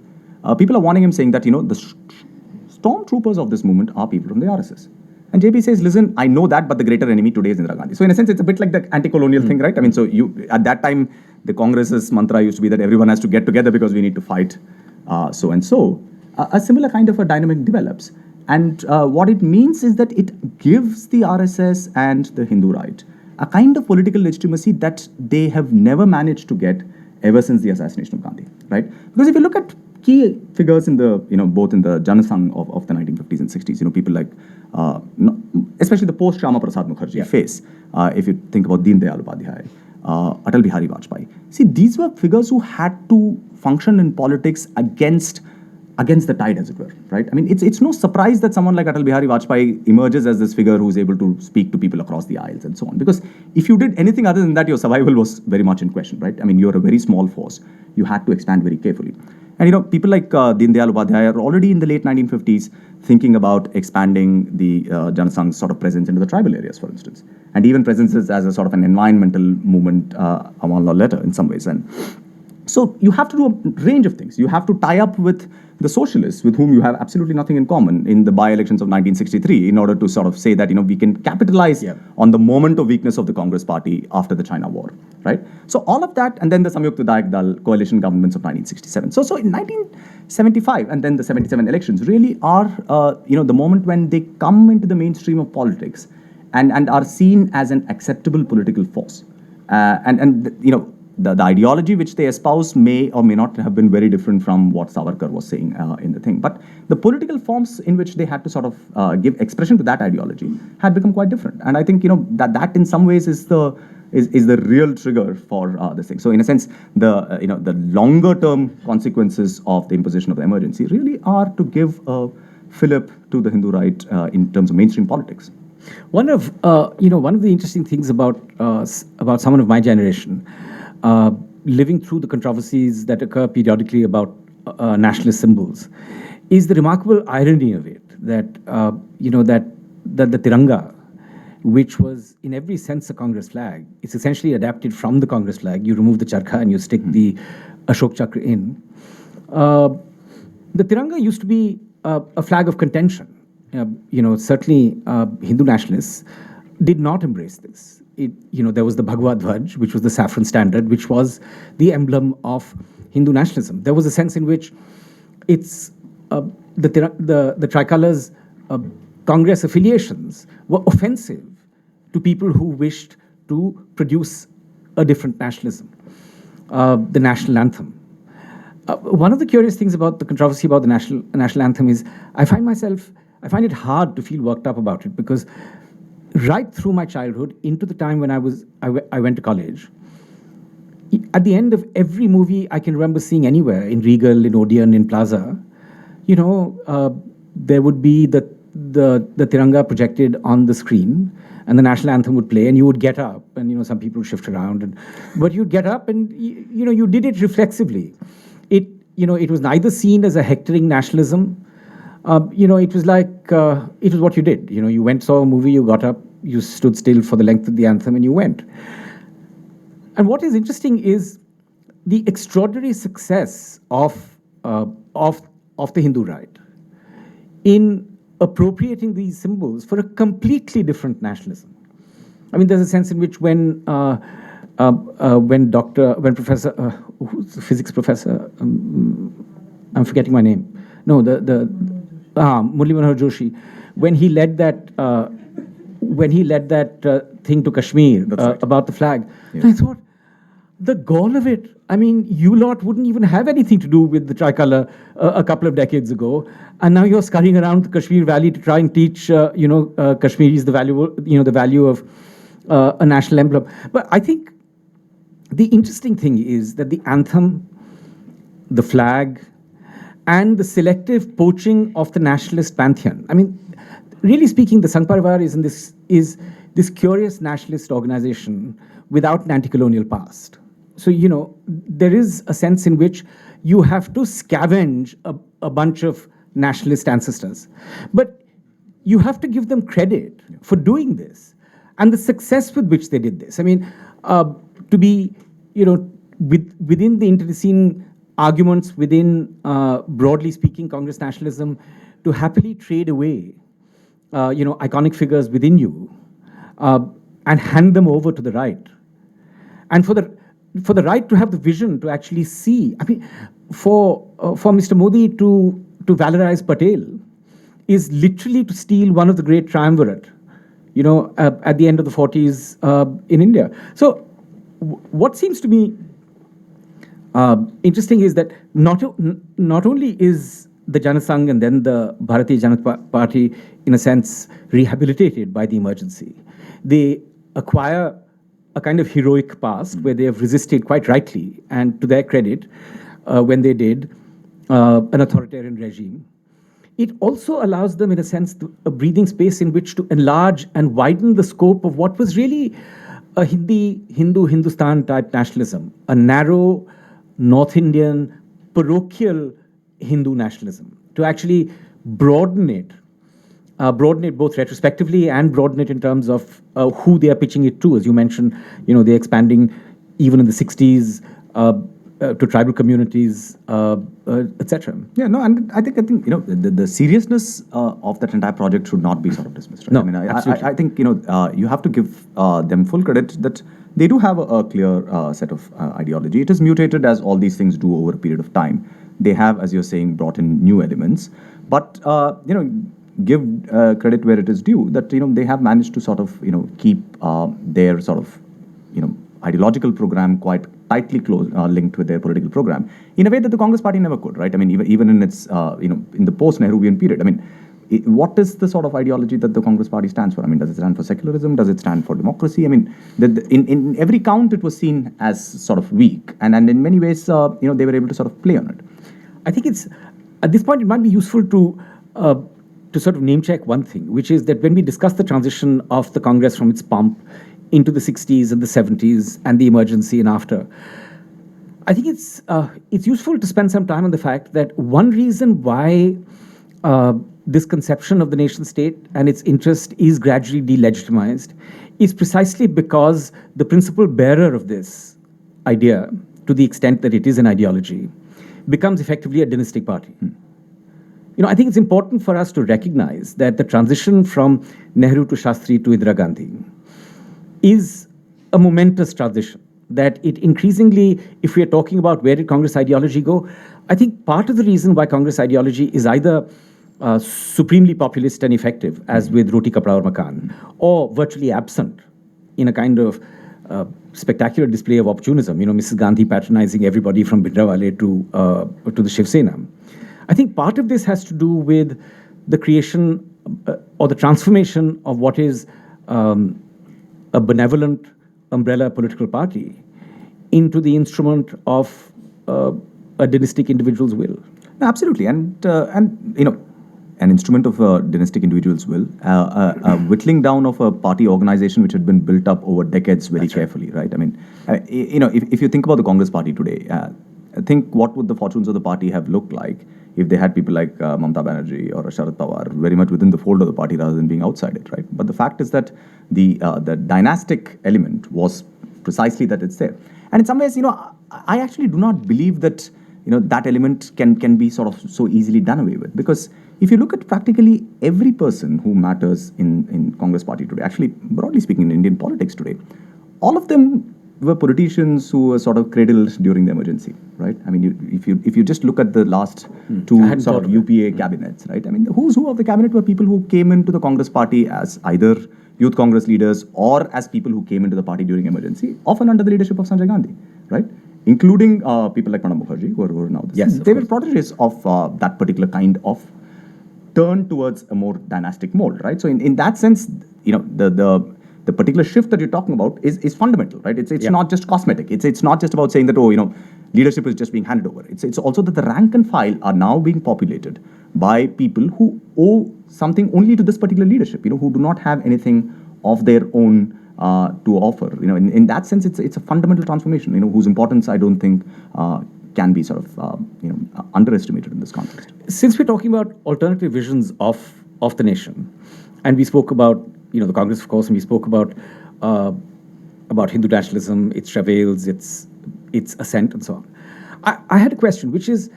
people are warning him saying that, the stormtroopers of this movement are people from the RSS. And JP says, listen, I know that, but the greater enemy today is Indira Gandhi. So in a sense, it's a bit like the anti-colonial thing, right? I mean, so at that time, the Congress's mantra used to be that everyone has to get together because we need to fight so and so. A similar kind of a dynamic develops. And what it means is that it gives the RSS and the Hindu right a kind of political legitimacy that they have never managed to get ever since the assassination of Gandhi, right? Because if you look at key figures in the, both in the Janasangh of the 1950s and 60s, people like, especially the post-Shyama Prasad Mukherjee phase, if you think about Deen Dayal Upadhyay, Atal Bihari Vajpayee. See, these were figures who had to function in politics against the tide, as it were, right? I mean, it's no surprise that someone like Atal Bihari Vajpayee emerges as this figure who's able to speak to people across the aisles and so on. Because if you did anything other than that, your survival was very much in question, right? I mean, you're a very small force. You had to expand very carefully. And, people like Deen Dayal Upadhyay are already in the late 1950s thinking about expanding the Janasangh's sort of presence into the tribal areas, for instance. And even presences as a sort of an environmental movement, Amal Law letter in some ways. And so you have to do a range of things. You have to tie up with the socialists with whom you have absolutely nothing in common in the by-elections of 1963 in order to sort of say that, we can capitalize on the moment of weakness of the Congress party after the China war, right? So all of that, and then the Samyukt Vidayak Dal coalition governments of 1967. So in 1975 and then the 77 elections really are, the moment when they come into the mainstream of politics and are seen as an acceptable political force. The ideology which they espouse may or may not have been very different from what Savarkar was saying in the thing. But the political forms in which they had to sort of give expression to that ideology had become quite different. And I think, that in some ways is the real trigger for this thing. So in a sense, the longer term consequences of the imposition of the emergency really are to give a fillip to the Hindu right in terms of mainstream politics. One of the interesting things about someone of my generation, living through the controversies that occur periodically about nationalist symbols, is the remarkable irony of it that that the Tiranga, which was in every sense a Congress flag, is essentially adapted from the Congress flag. You remove the charkha and you stick the Ashok Chakra in. The Tiranga used to be a flag of contention. Certainly Hindu nationalists did not embrace this. There was the Bhagwa Dhwaj, which was the saffron standard, which was the emblem of Hindu nationalism. There was a sense in which it's the tricolor's Congress affiliations were offensive to people who wished to produce a different nationalism. The national anthem. One of the curious things about the controversy about the national anthem is I find it hard to feel worked up about it because right through my childhood into the time when I went to college, at the end of every movie I can remember seeing anywhere, in Regal, in Odeon, in Plaza, there would be the Tiranga projected on the screen and the national anthem would play and you would get up and, some people would shift around. But you'd get up and, you did it reflexively. It was neither seen as a hectoring nationalism. It was like, it was what you did. You went, saw a movie, you got up, you stood still for the length of the anthem and you went. And what is interesting is the extraordinary success of the Hindu right in appropriating these symbols for a completely different nationalism. I mean, there's a sense in which when Professor, who's the physics professor? I'm forgetting my name. No, Murli Manohar Joshi, when he led that thing to Kashmir about the flag, and I thought, the gall of it. I mean, you lot wouldn't even have anything to do with the tricolor a couple of decades ago, and now you're scurrying around the Kashmir Valley to try and teach, Kashmiris the value of a national emblem. But I think the interesting thing is that the anthem, the flag, and the selective poaching of the nationalist pantheon. I mean, really speaking, the Sangh Parivar is this curious nationalist organization without an anti-colonial past. So, there is a sense in which you have to scavenge a bunch of nationalist ancestors. But you have to give them credit for doing this and the success with which they did this. I mean, to be, within the internecine arguments within, broadly speaking, Congress nationalism, to happily trade away, iconic figures within you and hand them over to the right. And for the right to have the vision to actually see, I mean, for Mr. Modi to valorize Patel is literally to steal one of the great triumvirate, at the end of the 40s in India. So what seems to me interesting is that not only is the Janasangh and then the Bharatiya Janata Party, in a sense, rehabilitated by the emergency, they acquire a kind of heroic past where they have resisted quite rightly, and to their credit, when they did, an authoritarian regime. It also allows them, in a sense, a breathing space in which to enlarge and widen the scope of what was really a Hindustan type nationalism, a narrow North Indian parochial Hindu nationalism, to actually broaden it both retrospectively and broaden it in terms of who they are pitching it to. As you mentioned, they're expanding even in the 60s to tribal communities, etc. Yeah, no, and I think the seriousness of that entire project should not be sort of dismissed. Right? No, I mean, absolutely. I think you have to give them full credit that they do have a clear set of ideology. It is mutated as all these things do over a period of time. They have, as you're saying, brought in new elements, but give credit where it is due. That they have managed to sort of keep their sort of ideological program quite tightly linked with their political program in a way that the Congress party never could, right? I mean, even in its in the post-Nehruvian period, I mean, what is the sort of ideology that the Congress party stands for? I mean, does it stand for secularism? Does it stand for democracy? I mean, in every count, it was seen as sort of weak, and in many ways, they were able to sort of play on it. I think it's at this point it might be useful to sort of name check one thing, which is that when we discuss the transition of the Congress from its pomp into the 60s and the 70s and the emergency and after, I think it's useful to spend some time on the fact that one reason why this conception of the nation state and its interest is gradually delegitimized is precisely because the principal bearer of this idea, to the extent that it is an ideology, becomes effectively a dynastic party. I think it's important for us to recognize that the transition from Nehru to Shastri to Indira Gandhi is a momentous transition. That it increasingly, if we are talking about where did Congress ideology go, I think part of the reason why Congress ideology is either supremely populist and effective, as with Roti Kapda aur Makan, or virtually absent in a kind of spectacular display of opportunism. Mrs. Gandhi patronizing everybody from Bhindranwale to the Shiv Sena. I think part of this has to do with the creation or the transformation of what is a benevolent umbrella political party into the instrument of a dynastic individual's will. No, absolutely, and an instrument of a dynastic individual's will, whittling down of a party organization which had been built up over decades very carefully, right? I mean, if you think about the Congress party today, think what would the fortunes of the party have looked like if they had people like Mamata Banerjee or Sharad Pawar very much within the fold of the party rather than being outside it, right? But the fact is that the dynastic element was precisely that it's there. And in some ways, I actually do not believe that, that element can be sort of so easily done away with. Because if you look at practically every person who matters in Congress party today, actually, broadly speaking, in Indian politics today, all of them were politicians who were sort of cradled during the emergency, right? I mean, if you just look at the last two sort of UPA cabinets, right? I mean, the who's who of the cabinet were people who came into the Congress party as either youth Congress leaders or as people who came into the party during emergency, often under the leadership of Sanjay Gandhi, right? Including people like Pranab Mukherjee, who are now this. Yes, they were proteges of that particular kind of turn towards a more dynastic mold, right? So in that sense, the particular shift that you're talking about is fundamental, right? It's not just cosmetic. It's not just about saying that, leadership is just being handed over. It's also that the rank and file are now being populated by people who owe something only to this particular leadership, who do not have anything of their own to offer. In that sense, it's a fundamental transformation. Whose importance I don't think can be sort of underestimated in this context. Since we're talking about alternative visions of the nation, and we spoke about the Congress, of course, and we spoke about Hindu nationalism, its travails, its ascent, and so on. I had a question, which is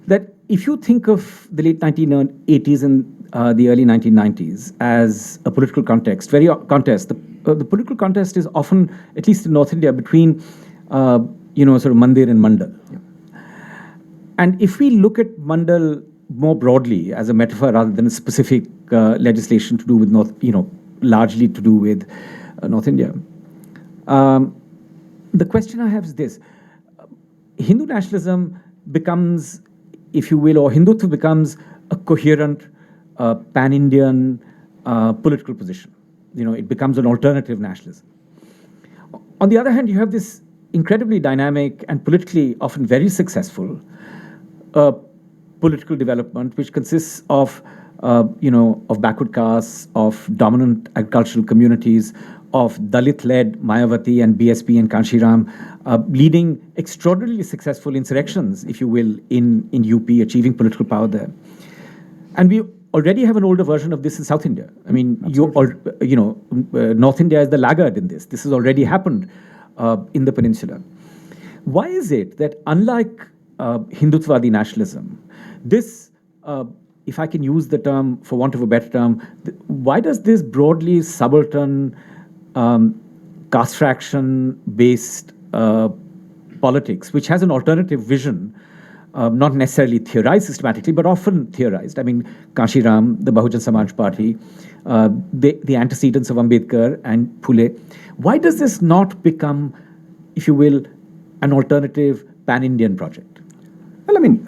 that if you think of the late 1980s and the early 1990s as a political context, the political contest is often, at least in North India, between sort of Mandir and Mandal. Yeah. And if we look at Mandal more broadly as a metaphor rather than a specific legislation to do with largely to do with North India, the question I have is this: Hindu nationalism becomes, if you will, or Hindutva becomes a coherent pan-Indian political position. It becomes an alternative nationalism. On the other hand, you have this incredibly dynamic and politically often very successful political development, which consists of backward castes, of dominant agricultural communities, of Dalit-led Mayawati and BSP and Kanshiram, leading extraordinarily successful insurrections, if you will, in UP, achieving political power there. And we already have an older version of this in South India. I mean, North India is the laggard in this. This has already happened in the peninsula. Why is it that unlike Hindutvadi nationalism, this, if I can use the term for want of a better term, why does this broadly subaltern caste fraction-based politics, which has an alternative vision, not necessarily theorized systematically, but often theorized. I mean, Kanshiram, the Bahujan Samaj Party, the antecedents of Ambedkar and Phule. Why does this not become, if you will, an alternative pan-Indian project? Well, I mean,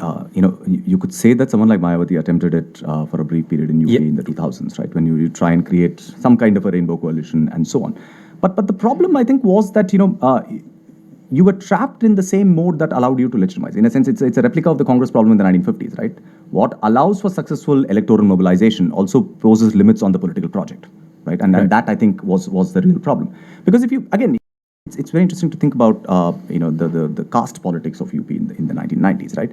you could say that someone like Mayawati attempted it for a brief period in UP in the 2000s, right? When you try and create some kind of a rainbow coalition and so on. But the problem, I think, was that, you were trapped in the same mode that allowed you to legitimize. In a sense, it's a replica of the Congress problem in the 1950s, right? What allows for successful electoral mobilization also poses limits on the political project, right? And that, I think, was the real problem. Because if you, again, it's very interesting to think about, the caste politics of UP in the 1990s, right?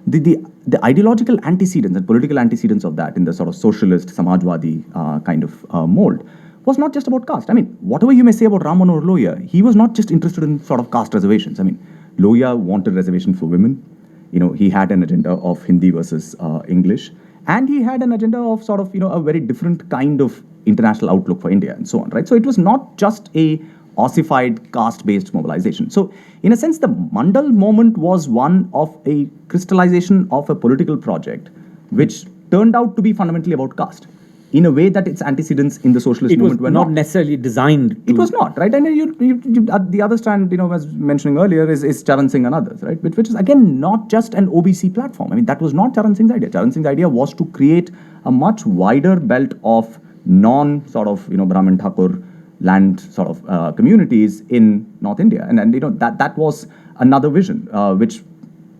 The ideological antecedents and political antecedents of that in the sort of socialist, Samajwadi kind of mold was not just about caste. I mean, whatever you may say about Ram Manohar Lohia, he was not just interested in sort of caste reservations. I mean, Lohia wanted reservation for women. He had an agenda of Hindi versus English. And he had an agenda of sort of, a very different kind of international outlook for India and so on, right? So it was not just a ossified caste-based mobilization. So in a sense, the Mandal moment was one of a crystallization of a political project which turned out to be fundamentally about caste, in a way that its antecedents in the socialist movement were not necessarily designed to... It was not, right? And you at the other strand, as mentioning earlier, is Charan Singh and others, right? Which is, again, not just an OBC platform. I mean, that was not Charan Singh's idea. Charan Singh's idea was to create a much wider belt of non-sort of, Brahmin Thakur land sort of communities in North India. And that was another vision, which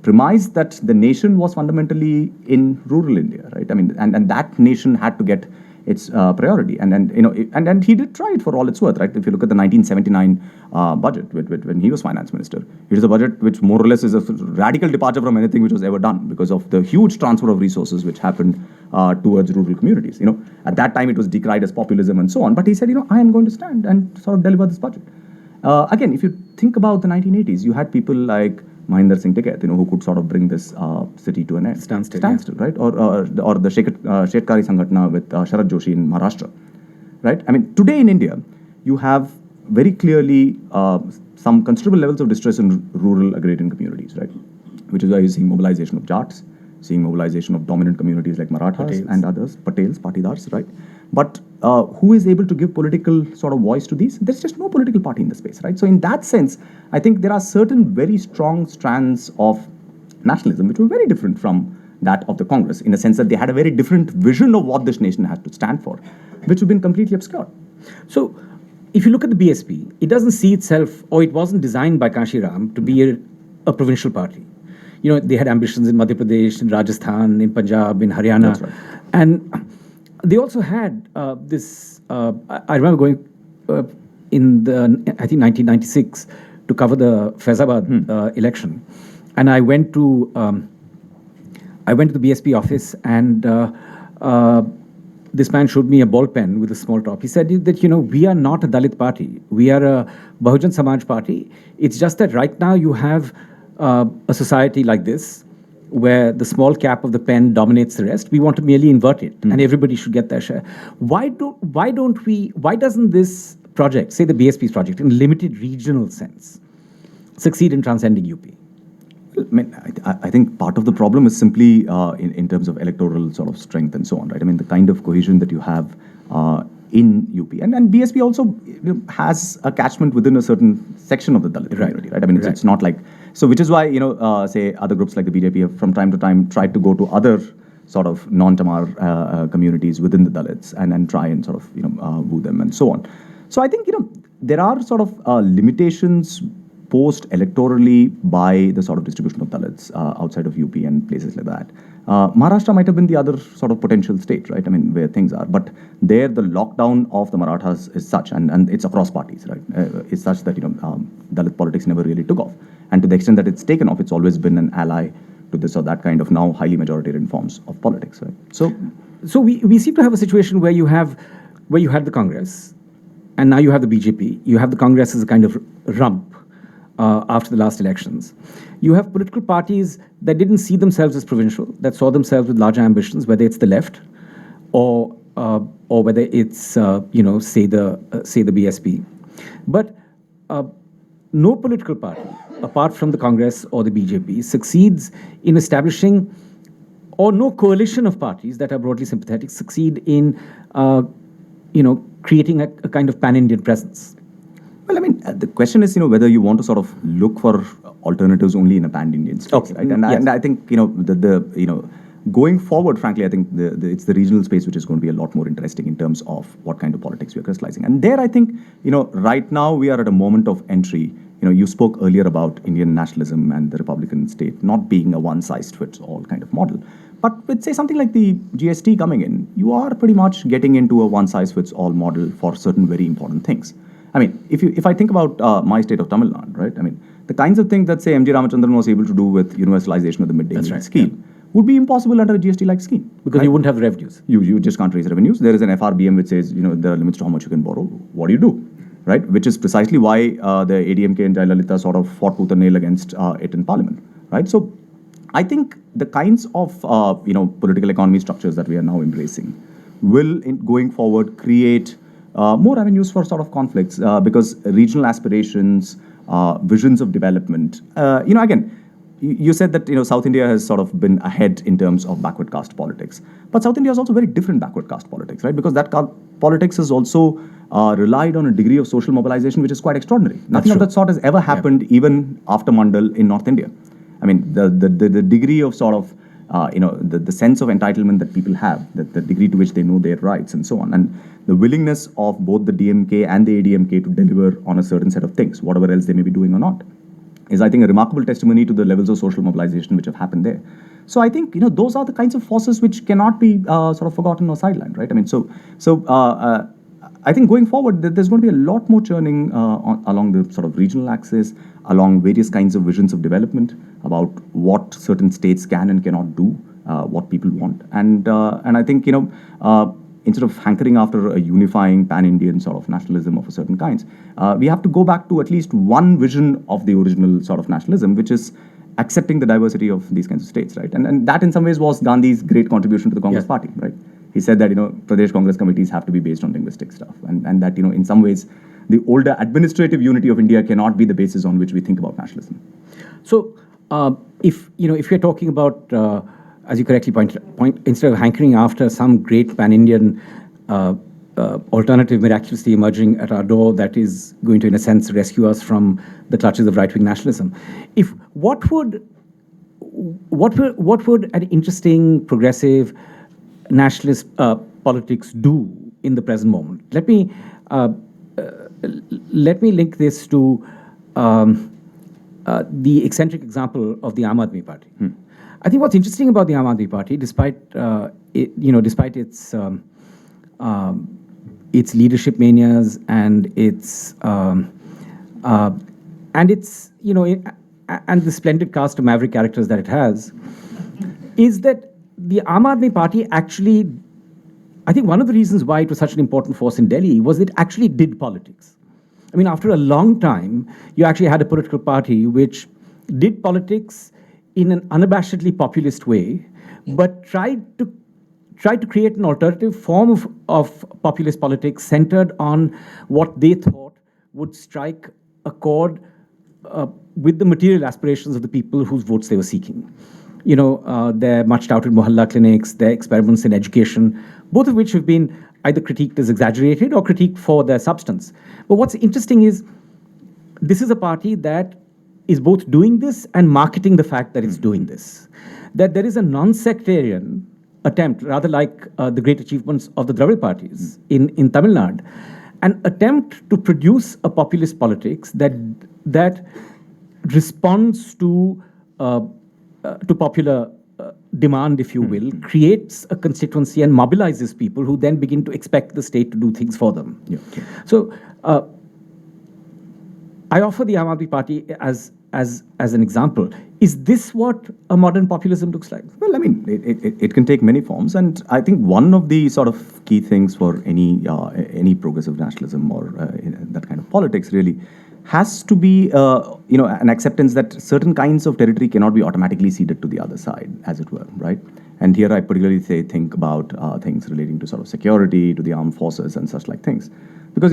premised that the nation was fundamentally in rural India, right? I mean, and that nation had to get its priority, and he did try it for all it's worth, right? If you look at the 1979 budget, when he was finance minister, it is a budget which more or less is a radical departure from anything which was ever done because of the huge transfer of resources which happened towards rural communities. At that time it was decried as populism and so on, but he said, I am going to stand and sort of deliver this budget. Again, if you think about the 1980s, you had people like Mahinder Singh Tiket, who could sort of bring this city to an end. Standstill, right? Or the Shetkari Sanghatna with Sharad Joshi in Maharashtra, right? I mean, today in India, you have very clearly some considerable levels of distress in rural agrarian communities, right? Which is why you're seeing mobilization of Jats, seeing mobilization of dominant communities like Marathas and others, Patels, Patidars, right? But who is able to give political sort of voice to these? There's just no political party in the space, right? So in that sense, I think there are certain very strong strands of nationalism which were very different from that of the Congress, in a sense that they had a very different vision of what this nation had to stand for, which have been completely obscured. So if you look at the BSP, it doesn't see itself, or it wasn't designed by Kanshiram to be a provincial party. They had ambitions in Madhya Pradesh, in Rajasthan, in Punjab, in Haryana. That's right. And they also had this, I remember going in the, I think, 1996 to cover the Faizabad election. And I went to the BSP office, and this man showed me a ball pen with a small top. He said that, we are not a Dalit party. We are a Bahujan Samaj party. It's just that right now you have a society like this, where the small cap of the pen dominates the rest. We want to merely invert it, and everybody should get their share. Why doesn't this project, say the BSP's project, in limited regional sense, succeed in transcending UP? I mean, I think part of the problem is simply in terms of electoral sort of strength and so on, right? I mean, the kind of cohesion that you have in UP. And BSP also has a catchment within a certain section of the Dalit community, right? I mean, it's not like... So which is why, say, other groups like the BJP have from time to time tried to go to other sort of non-Tamar communities within the Dalits and try and sort of, woo them and so on. So I think, there are sort of limitations posed electorally by the sort of distribution of Dalits outside of UP and places like that. Maharashtra might have been the other sort of potential state, right? I mean, where things are. But there, the lockdown of the Marathas is such, and it's across parties, right? It's such that, Dalit politics never really took off. And to the extent that it's taken off, it's always been an ally to this or that kind of now highly majoritarian forms of politics, right? So we seem to have a situation where you had the Congress, and now you have the BJP. You have the Congress as a kind of rump after the last elections. You have political parties that didn't see themselves as provincial, that saw themselves with larger ambitions, whether it's the left or whether it's say the BSP. But no political party, apart from the Congress or the BJP, succeeds in establishing, or no coalition of parties that are broadly sympathetic succeed in creating a kind of pan-Indian presence. Well, I mean, the question is, whether you want to sort of look for alternatives only in a pan-Indian space, okay. Right? And I think, going forward, frankly, I think it's the regional space which is going to be a lot more interesting in terms of what kind of politics we are crystallizing. And there, I think, right now we are at a moment of entry. You spoke earlier about Indian nationalism and the Republican state not being a one-size-fits-all kind of model. But with, say, something like the GST coming in, you are pretty much getting into a one-size-fits-all model for certain very important things. I mean, if I think about my state of Tamil Nadu, right? I mean, the kinds of things that, say, M.G. Ramachandran was able to do with universalization of the midday meal scheme would be impossible under a GST-like scheme. Because you wouldn't have revenues. You just can't raise revenues. There is an FRBM which says, there are limits to how much you can borrow. What do you do? Right? Which is precisely why the ADMK and Jayalalitha sort of fought tooth and nail against it in Parliament. Right? So I think the kinds of, political economy structures that we are now embracing will, going forward, create more avenues for sort of conflicts because regional aspirations, visions of development. Again, you said that South India has sort of been ahead in terms of backward caste politics, but South India is also very different backward caste politics, right? Because that politics has also relied on a degree of social mobilization which is quite extraordinary. Nothing of that sort has ever happened even after Mandal in North India. I mean, the degree of sort of the sense of entitlement that people have, the degree to which they know their rights and so on, and the willingness of both the DMK and the ADMK to deliver on a certain set of things, whatever else they may be doing or not, is, I think, a remarkable testimony to the levels of social mobilization which have happened there. So I think, those are the kinds of forces which cannot be sort of forgotten or sidelined, right? I mean, I think going forward, there's going to be a lot more churning along the sort of regional axis, along various kinds of visions of development about what certain states can and cannot do, what people want. And I think, instead of hankering after a unifying pan-Indian sort of nationalism of a certain kinds, we have to go back to at least one vision of the original sort of nationalism, which is accepting the diversity of these kinds of states, right? And that in some ways was Gandhi's great contribution to the Congress party, right? He said that, Pradesh Congress committees have to be based on linguistic stuff. And that, in some ways, the older administrative unity of India cannot be the basis on which we think about nationalism. So if you're talking about, as you correctly point, instead of hankering after some great pan-Indian alternative miraculously emerging at our door that is going to, in a sense, rescue us from the clutches of right-wing nationalism, what would an interesting, progressive, nationalist politics do in the present moment? Let me link this to the eccentric example of the Aam Aadmi Party. I think what's interesting about the Aam Aadmi Party, despite its its leadership manias and its and the splendid cast of maverick characters that it has, is that the Aam Aadmi Party actually, I think one of the reasons why it was such an important force in Delhi was it actually did politics. I mean, after a long time, you actually had a political party which did politics in an unabashedly populist way, but tried to create an alternative form of populist politics centered on what they thought would strike a chord with the material aspirations of the people whose votes they were seeking. Their much touted mohalla clinics, their experiments in education, both of which have been either critiqued as exaggerated or critiqued for their substance. But what's interesting is this is a party that is both doing this and marketing the fact that it's doing this. That there is a non-sectarian attempt, rather like the great achievements of the Dravid parties in Tamil Nadu, an attempt to produce a populist politics that responds to popular demand, if you will, creates a constituency and mobilizes people who then begin to expect the state to do things for them. Yeah. So I offer the Aam Aadmi Party as an example. Is this what a modern populism looks like? Well, I mean, it can take many forms, and I think one of the sort of key things for any progressive nationalism or that kind of politics really has to be an acceptance that certain kinds of territory cannot be automatically ceded to the other side, as it were, right? And here I particularly think about things relating to sort of security, to the armed forces and such like things. Because,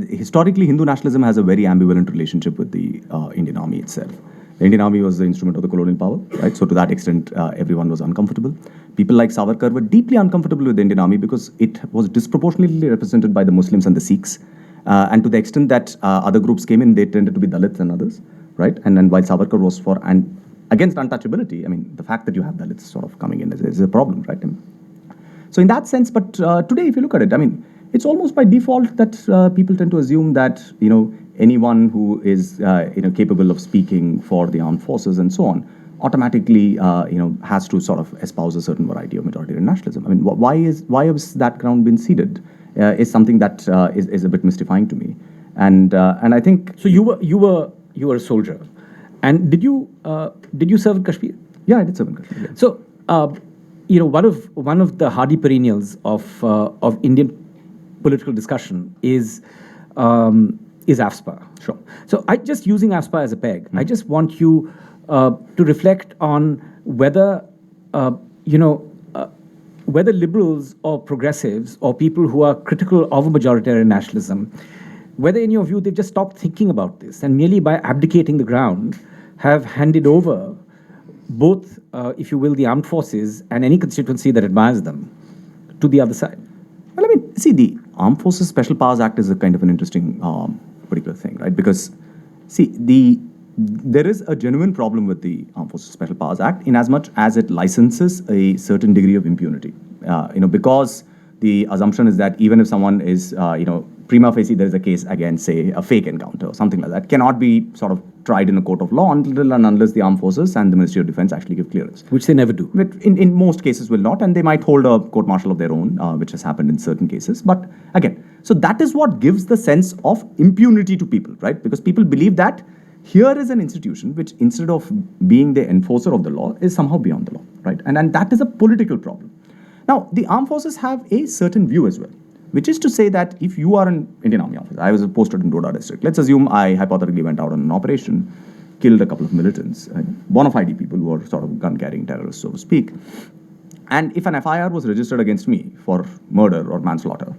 historically, Hindu nationalism has a very ambivalent relationship with the Indian army itself. The Indian army was the instrument of the colonial power, right? So to that extent, everyone was uncomfortable. People like Savarkar were deeply uncomfortable with the Indian army because it was disproportionately represented by the Muslims and the Sikhs. And to the extent that other groups came in, they tended to be Dalits and others, right? And while Savarkar was for and against untouchability, I mean, the fact that you have Dalits sort of coming in is a problem, right? So in that sense, but today, if you look at it, I mean, it's almost by default that people tend to assume that, anyone who is, capable of speaking for the armed forces and so on, automatically, has to sort of espouse a certain variety of majoritarian nationalism. I mean, why has that ground been ceded? Is something that is a bit mystifying to me, and I think. So you were a soldier, and did you serve in Kashmir? Yeah, I did serve in Kashmir. Yeah. So one of the hardy perennials of Indian political discussion is AFSPA. Sure. So just using AFSPA as a peg, I just want you to reflect on whether whether liberals or progressives or people who are critical of a majoritarian nationalism, whether in your view they've just stopped thinking about this and merely by abdicating the ground have handed over both, if you will, the armed forces and any constituency that admires them to the other side. Well, I mean, see, the Armed Forces Special Powers Act is a kind of an interesting particular thing, right? Because, see, there is a genuine problem with the Armed Forces Special Powers Act in as much as it licenses a certain degree of impunity. Because the assumption is that even if someone is, prima facie there is a case against, say, a fake encounter or something like that, cannot be sort of tried in a court of law until and unless the armed forces and the Ministry of Defense actually give clearance. Which they never do. But in most cases will not, and they might hold a court-martial of their own, which has happened in certain cases. But again, so that is what gives the sense of impunity to people, right? Because people believe that here is an institution which, instead of being the enforcer of the law, is somehow beyond the law, right? And that is a political problem. Now, the armed forces have a certain view as well, which is to say that if you are an Indian Army officer, I was posted in Doda district. Let's assume I hypothetically went out on an operation, killed a couple of militants, bona fide people who are sort of gun-carrying terrorists, so to speak. And if an FIR was registered against me for murder or manslaughter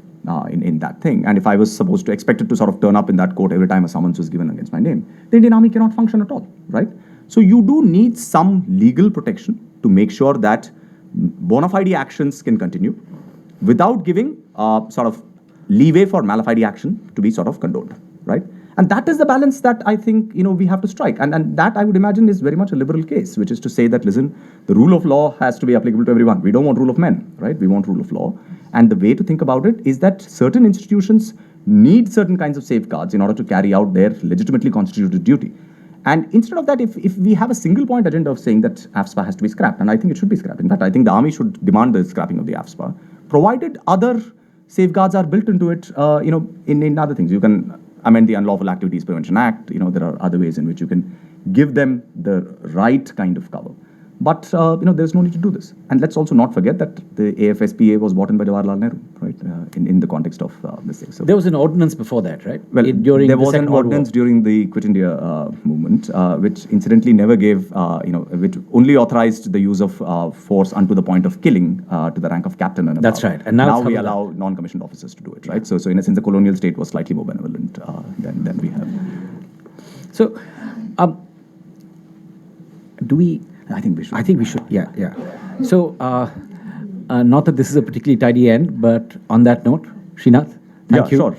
in that thing, and if I was supposed to expect it to sort of turn up in that court every time a summons was given against my name, the Indian Army cannot function at all, right? So you do need some legal protection to make sure that bona fide actions can continue without giving sort of leeway for malafide action to be sort of condoned, right? And that is the balance that I think, we have to strike. And that, I would imagine, is very much a liberal case, which is to say that, listen, the rule of law has to be applicable to everyone. We don't want rule of men, right? We want rule of law. And the way to think about it is that certain institutions need certain kinds of safeguards in order to carry out their legitimately constituted duty. And instead of that, if we have a single point agenda of saying that AFSPA has to be scrapped, and I think it should be scrapped. In fact, I think the army should demand the scrapping of the AFSPA, provided other safeguards are built into it, in other things. You can amend the Unlawful Activities Prevention Act. There are other ways in which you can give them the right kind of cover. But, there's no need to do this. And let's also not forget that the AFSPA was bought in by Jawaharlal Nehru, right, in the context of this thing. So There was an ordinance before that, right? well, During there the was an Second World ordinance War. during the Quit India movement, which incidentally never gave, which only authorized the use of force unto the point of killing to the rank of captain and above. That's right. And now it's we Havildar. allow non-commissioned officers to do it, right? So in a sense, the colonial state was slightly more benevolent than we have. So, do we? I think we should. I think we should. Yeah, yeah. So, not that this is a particularly tidy end, but on that note, Srinath, thank Yeah, you. sure.